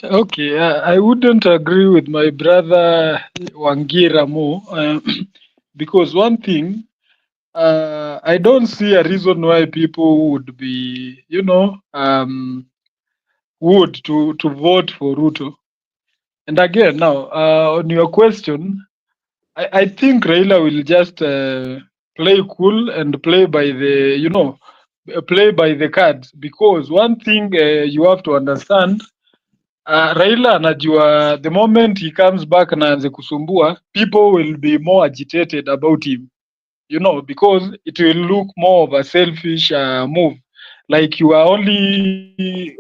Okay, I wouldn't agree with my brother Wangira more, because one thing, I don't see a reason why people would be, would to vote for Ruto. And again, now, on your question, I think Raila will just play cool and play by the, play by the cards, because one thing you have to understand, Raila anajua the moment he comes back na anze kusumbua, people will be more agitated about him, because it will look more of a selfish move. Like you are only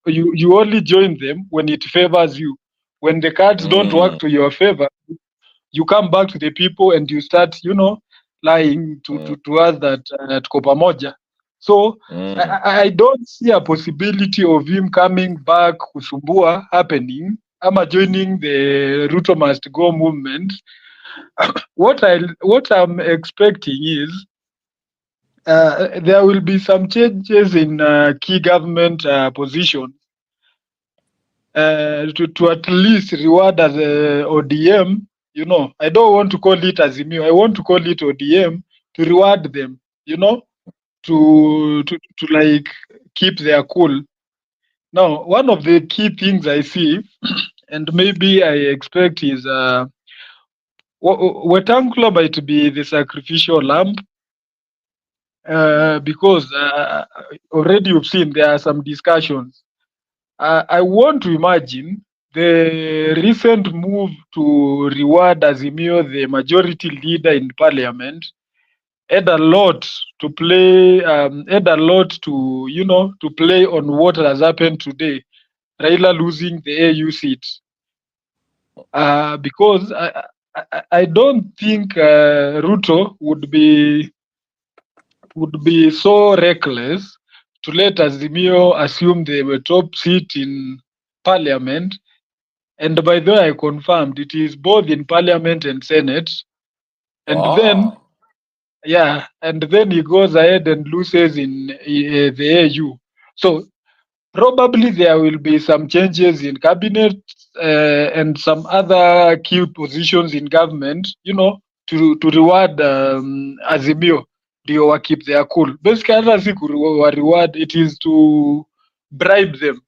you only join them when it favors you. When the cards don't work to your favor, you come back to the people and you start, lying to us that tuko pamoja. So I don't see a possibility of him coming back kusumbua happening, ama joining the Ruto must go movement. What I'm expecting is there will be some changes in key government positions to at least reward as a ODM. I don't want to call it Azimio. I want to call it ODM to reward them. To like keep their cool. Now, one of the key things I see, and maybe I expect, is Wetangula might be the sacrificial lamb, because already you've seen there are some discussions. I want to imagine the recent move to reward Azimio, the majority leader in parliament, had a lot to play, to play on what has happened today, Raila losing the AU seat. Because I don't think Ruto would be so reckless to let Azimio assume the top seat in parliament. And by the way, I confirmed it is both in parliament and senate. And then he goes ahead and loses in the AU. So probably there will be some changes in cabinet and some other key positions in government, to reward Azimio. Ndio keep their cool. Basically, hata si reward, it is to bribe them.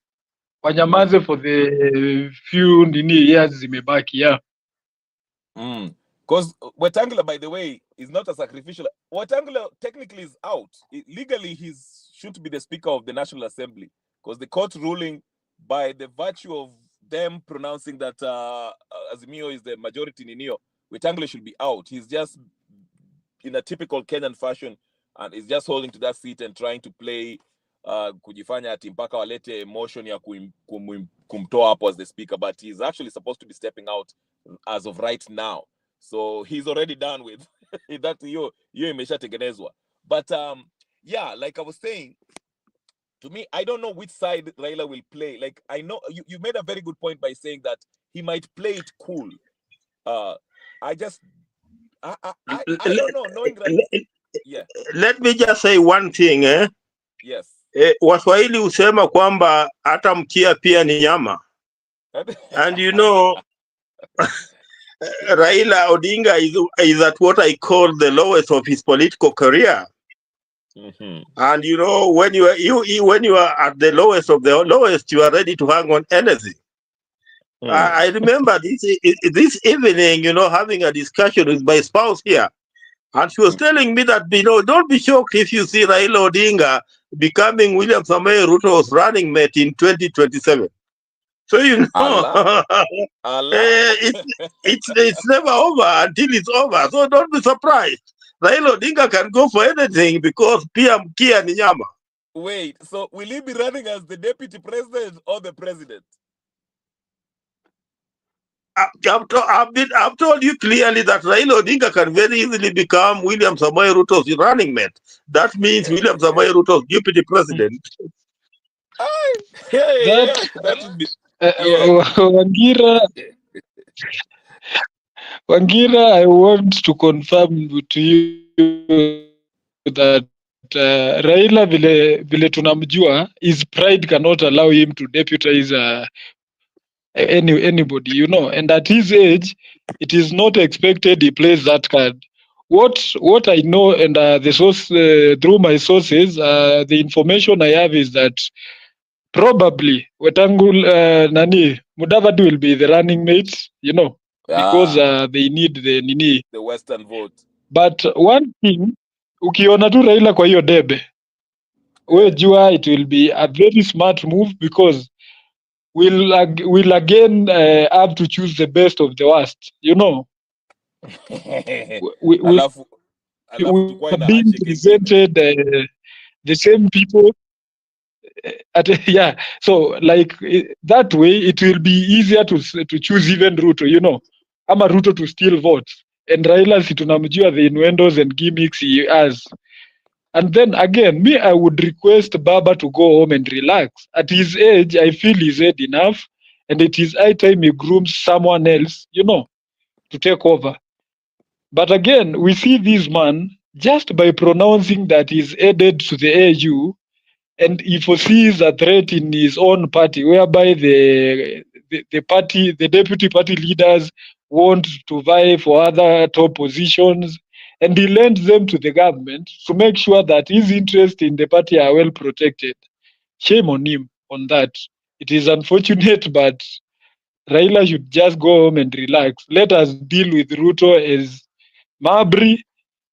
Wanyamaze for the few years zimebaki, yeah. Because Wetangula, by the way, is not a sacrificial. Wetangula technically is out. Legally, he shouldn't be the Speaker of the National Assembly, because the court ruling, by the virtue of them pronouncing that Azimio is the majority in Nio, Wetangula should be out. He's just, in a typical Kenyan fashion, and is just holding to that seat and trying to play kujifanya ati mpaka walete emotion ya kumtoa hapo as the speaker, but he's actually supposed to be stepping out as of right now, so he's already done with that. Hiyo imeshatengenezwa. But yeah, like I was saying, to me, I don't know which side Raila will play. Like, I know you made a very good point by saying that he might play it cool. I just I don't know, knowing Raila. Yeah. Let me just say one thing, Yes. Waswahili husema kwamba hata mkia pia ni nyama. And you know, Raila Odinga is at what I call the lowest of his political career. And you know, when you are at the lowest of the lowest, you are ready to hang on anything. I remember this evening, you know, having a discussion with my spouse here, and she was telling me that, you know, don't be shocked if you see Raila Odinga becoming William Samoei Ruto's running mate in 2027. So you know, Allah. it's never over until it's over. So don't be surprised. Raila Odinga can go for anything because pia mkia ni nyama. Wait, so will he be running as the deputy president or the president? I've told you clearly that Raila Odinga can very easily become William Samoei Ruto's running mate. That means William Samoei Ruto's deputy president. That would be. Wangira, I want to confirm to you that Raila vile tunamjua, his pride cannot allow him to deputize anybody, you know, and at his age, it is not expected he plays that card. What I know, and the source through my sources, the information I have is that probably Wetangul Mudavadi will be the running mate, you know, because they need the Western vote. But one thing, ukiona tu Raila kwa hiyo debe, we jua it will be a very smart move, because we'll again have to choose the best of the worst, you know. we are being presented the same people. Yeah, so like that way it will be easier to choose even Ruto, you know, ama Ruto to steal votes, and Raila si tunamjua the innuendos and gimmicks he has. And then again, me, I would request Baba to go home and relax. At his age, I feel he's had enough, and it is high time he grooms someone else, you know, to take over. But again, we see this man, just by pronouncing that he's added to the AU, and he foresees a threat in his own party, whereby the party, the deputy party leaders want to vie for other top positions, and he lends them to the government to make sure that his interests in the party are well protected. Shame on him on that. It is unfortunate, but Raila should just go home and relax. Let us deal with Ruto as Mabri,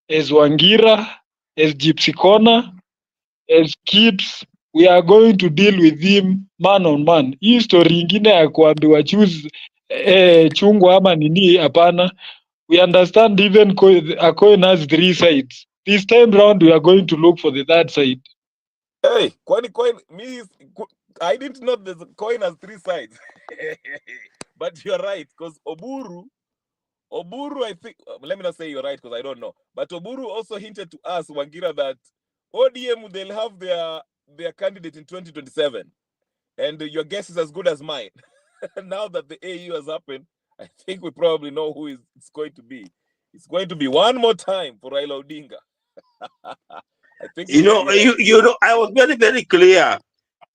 as Wangira, as Gypsy Corner, as Kips. We are going to deal with him man on man. Hii story ingine ya kuambiwa choose chungwa ama nini, hapana. We understand even a coin has three sides. This time round, we are going to look for the third side. Hey, coin me, I didn't know the coin has three sides. But you're right, because Oburu, I think, let me not say you're right because I don't know, but Oburu also hinted to us, Wangira, that ODM, they'll have their candidate in 2027. And your guess is as good as mine. Now that the AU has happened, I think we probably know who it's going to be. It's going to be one more time for Raila Odinga. I think you know, I was very, very clear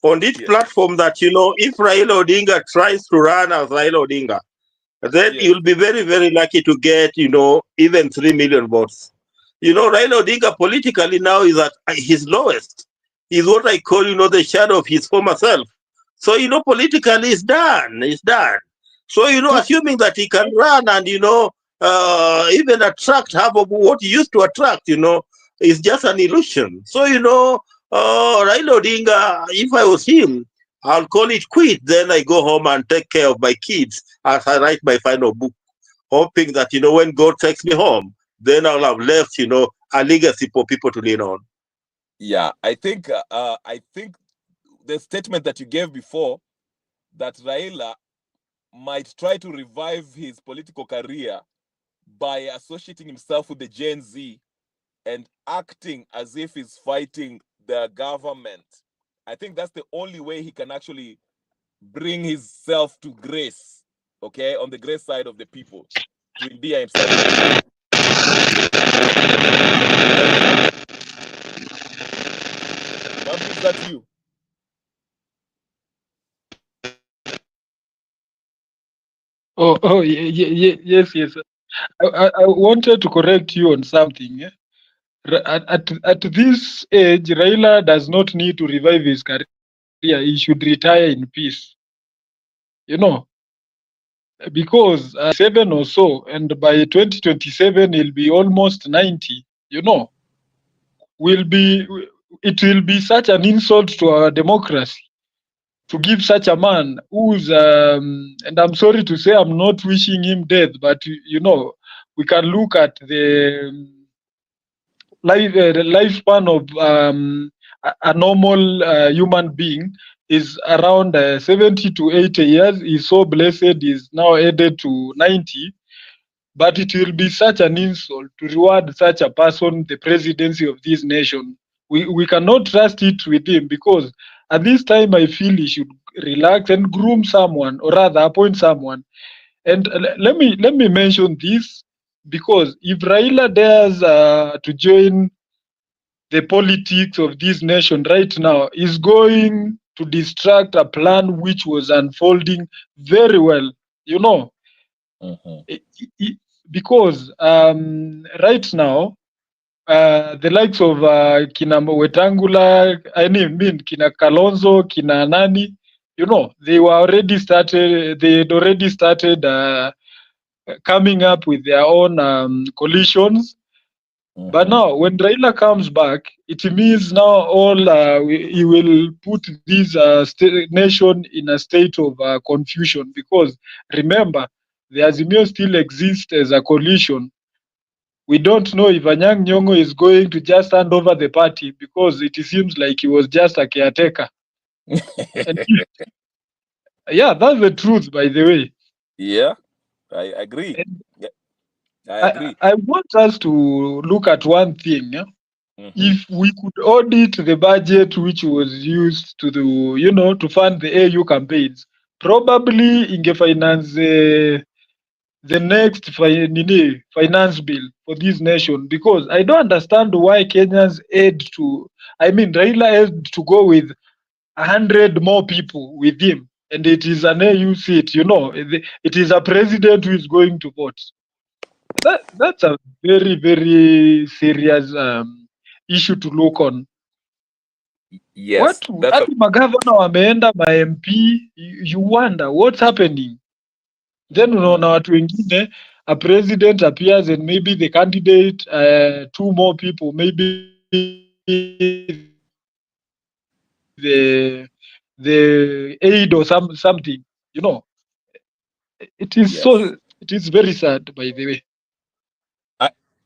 on this platform that, you know, if Raila Odinga tries to run as Raila Odinga, then you'll be very, very lucky to get, you know, even 3 million votes. You know, Raila Odinga politically now is at his lowest. He's what I call, you know, the shadow of his former self. So, you know, politically it's done. It's done. So, you know, assuming that he can run and, you know, even attract half of what he used to attract, you know, is just an illusion. So, you know, Raila Odinga, if I was him, I'll call it quit. Then I go home and take care of my kids as I write my final book, hoping that, you know, when God takes me home, then I'll have left, you know, a legacy for people to lean on. Yeah, I think the statement that you gave before, that Raila might try to revive his political career by associating himself with the Gen Z and acting as if he's fighting the government. I think that's the only way he can actually bring himself to grace, okay, on the grace side of the people, to endear himself to the people. What is that to you? Yes. I wanted to correct you on something. At this age, Raila does not need to revive his career. He should retire in peace. You know, because 7 or so, and by 2027 he'll be almost 90. You know, it will be such an insult to our democracy to give such a man who's and I'm sorry to say I'm not wishing him death, but you know, we can look at the lifespan of a normal human being is around 70 to 80 years. He's so blessed, he's now added to 90. But it will be such an insult to reward such a person the presidency of this nation. We cannot trust it with him, because at this time I feel he should relax and groom someone, or rather appoint someone. And let me mention this, because if Raila dares to join the politics of this nation right now, is going to distract a plan which was unfolding very well. You know, because right now the likes of kina Wetangula, I mean kina Kalonzo, kina Nani, you know, they had already started coming up with their own coalitions. But now, when Raila comes back, it means now he will put this nation in a state of confusion, because remember, the Azimio still exists as a coalition. We don't know if Anyang' Nyong'o is going to just hand over the party, because it seems like he was just a caretaker. And yeah, that's the truth, by the way. Yeah, I agree. Yeah, I agree. I want us to look at one thing. Yeah? If we could audit the budget which was used to fund the AU campaigns, probably ingefinance the next finance bill for this nation, because I don't understand why Kenyans Raila had to go with 100 more people with him, and it is an AU seat. You know, it is a president who is going to vote. That's a very, very serious issue to look on. Yes, hadi magavana wameenda ma MP, you wonder what's happening. Then unaona watu wengine, a president appears and maybe the candidate, 2 more people, maybe the aid or something, you know. It is it is very sad, by the way.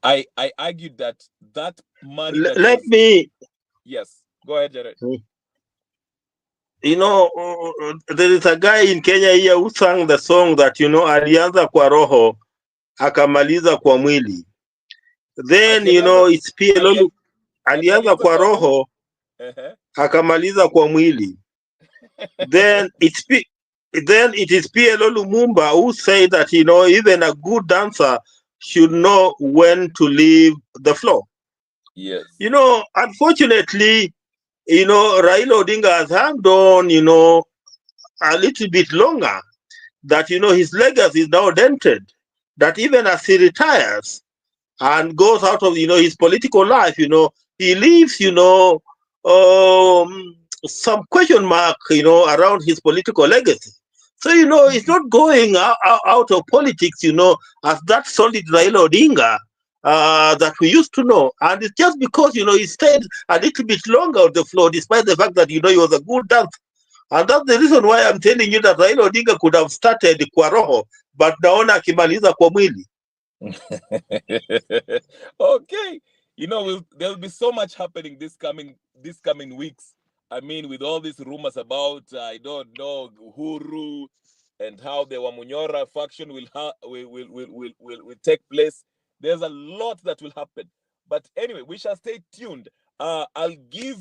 I argued that money yes, go ahead, Jared. You know, there is a guy in Kenya here who sang the song that, you know, alianza kwa roho akamaliza kwa mwili. Then, you know, it's PLO alianza kwa roho akamaliza kwa mwili. Then it is PLO Lumumba who said that, you know, even a good dancer should know when to leave the floor. Yes. You know, unfortunately, you know, Raila Odinga has hung on, you know, a little bit longer, that, you know, his legacy is now dented, that even as he retires and goes out of, you know, his political life, you know, he leaves, you know, some question mark, you know, around his political legacy. So, you know, it's not going out of politics, you know, as that solid Raila Odinga that we used to know. And it's just because, you know, he stayed a little bit longer on the floor, despite the fact that, you know, he was a good dancer. And that's the reason why I'm telling you that Raila Odinga could have started kwa roho, but naona akimaliza kwa mwili. Okay. You know, there'll be so much happening this coming weeks. I mean, with all these rumors about I don't know Uhuru and how the Wamunyora faction will take place. There's a lot that will happen. But anyway, we shall stay tuned. I'll give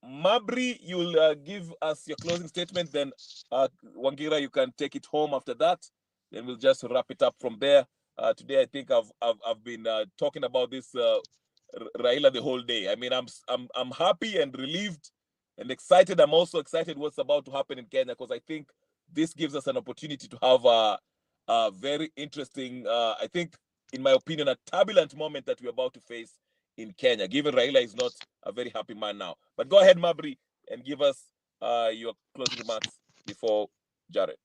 Mabry, you'll give us your closing statement. Then Wangira, you can take it home after that. Then we'll just wrap it up from there. Today, I think I've been talking about this Raila the whole day. I mean, I'm happy and relieved and excited. I'm also excited what's about to happen in Kenya, because I think this gives us an opportunity to have a very interesting, I think, in my opinion, a turbulent moment that we're about to face in Kenya, given Raila is not a very happy man now. But go ahead, Mabry, and give us your closing remarks before Jared.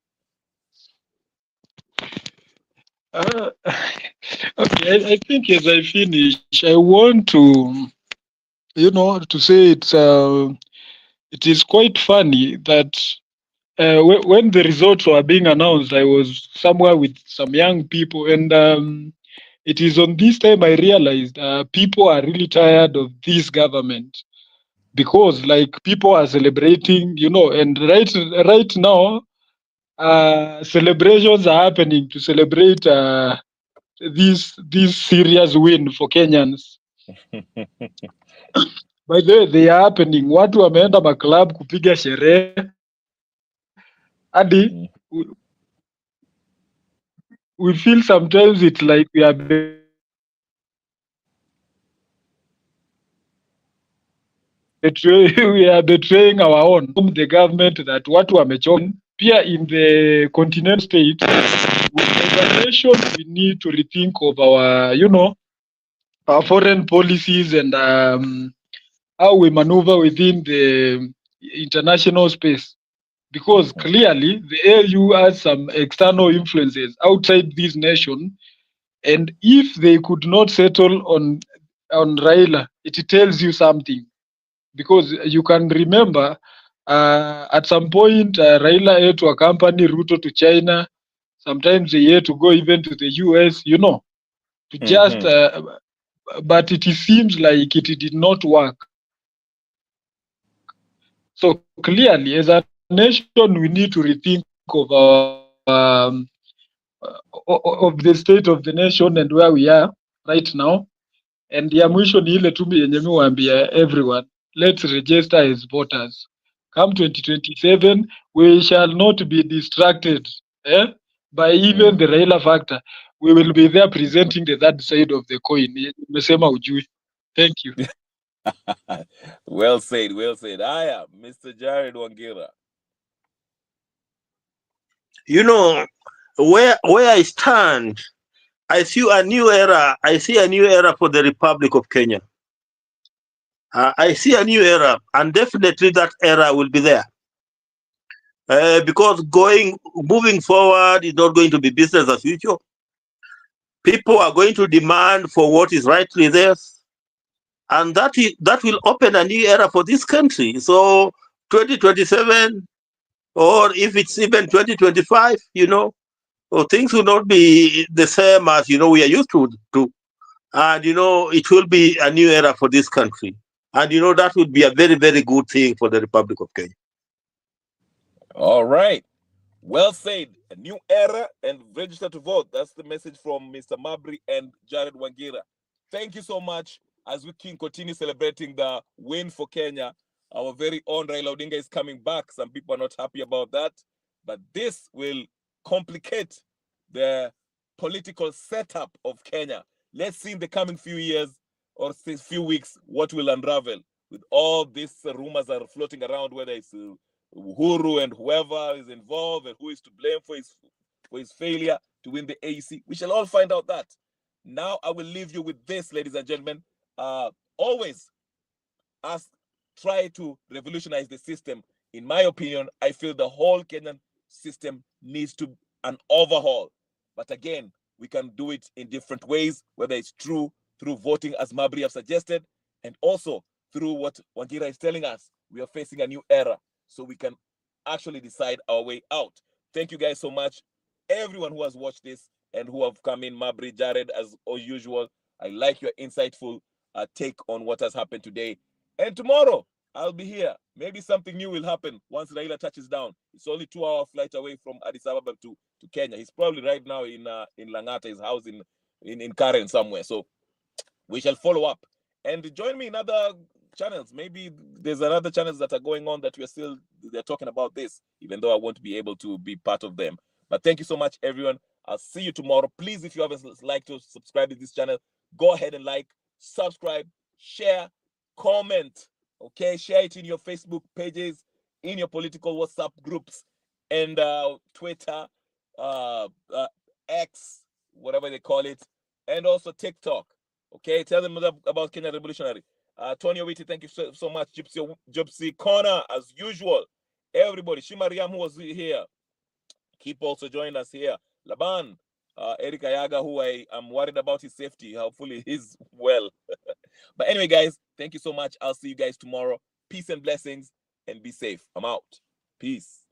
Okay, I think as I finish, I want to, to say it is quite funny that when the results were being announced, I was somewhere with some young people, and it is on this time I realized people are really tired of this government, because like people are celebrating, and right now, celebrations are happening to celebrate this serious win for Kenyans. By the way, they are happening. Watu wameenda maklab kupiga sherehe hadi we feel sometimes it's like we are betraying our own the government, that watu wamechoka. Pia in the continental states, as a nation, we need to rethink of our, our foreign policies and how we maneuver within the international space. Because clearly the AU has some external influences outside this nation, and if they could not settle on Raila, it tells you something. Because you can remember at some point Raila had to accompany Ruto to China. Sometimes they had to go even to the US, to just. But it seems like it did not work. So clearly, as a nation, we need to rethink of of the state of the nation and where we are right now. And ya mwisho ni ile tu yenye mi waambia everyone, let's register as voters. Come 2027, we shall not be distracted by even the Raila factor. We will be there presenting the third side of the coin. Nimesema ujui. Thank you. Well said, well said. Mr. Jared Wangira. You know, where I stand, I see a new era. I see a new era for the Republic of Kenya. I see a new era, and definitely that era will be there. Because moving forward is not going to be business as usual. People are going to demand for what is rightly theirs, and that will open a new era for this country. So 2027, or if it's even 2025, things will not be the same as we are used to. And it will be a new era for this country, and that would be a very, very good thing for the Republic of Kenya. All right. Well said. A new era, and register to vote. That's the message from Mr. Mabry and Jared Wangira. Thank you so much. As we can continue celebrating the win for Kenya, our very own Raila Odinga is coming back. Some people are not happy about that, but this will complicate the political setup of Kenya. Let's see in the coming few years or few weeks what will unravel with all these rumors that are floating around, whether it's Uhuru and whoever is involved and who is to blame for his failure to win the AC. We shall all find out that. Now I will leave you with this, ladies and gentlemen. Always try to revolutionize the system. In my opinion, I feel the whole Kenyan system needs to an overhaul. But again, we can do it in different ways, whether it's through voting, as Mabry have suggested, and also through what Wangira is telling us. We are facing a new era, so we can actually decide our way out. Thank you guys so much. Everyone who has watched this and who have come in, Mabry, Jared, as usual. I like your insightful take on what has happened today. And tomorrow, I'll be here. Maybe something new will happen once Raila touches down. It's only 2-hour flight away from Addis Ababa to Kenya. He's probably right now in Langata, his house in Karen somewhere. So we shall follow up. And join me in other channels. Maybe there's another channels that are going on that they're talking about this, even though I won't be able to be part of them. But thank you so much, everyone. I'll see you tomorrow. Please, if you haven't liked to subscribe to this channel, go ahead and like, subscribe, share, comment. Okay, share it in your Facebook pages, in your political WhatsApp groups, and Twitter, X, whatever they call it, and also TikTok. Okay, tell them about Kenya Revolutionary. Tony Owiti, thank you so much. Gypsy Connor, as usual. Everybody, Shimariam, who was here, keep also joining us here. Laban, Eric Ayaga, who I am worried about his safety. Hopefully he's well. But anyway, guys, thank you so much. I'll see you guys tomorrow. Peace and blessings, and be safe. I'm out. Peace.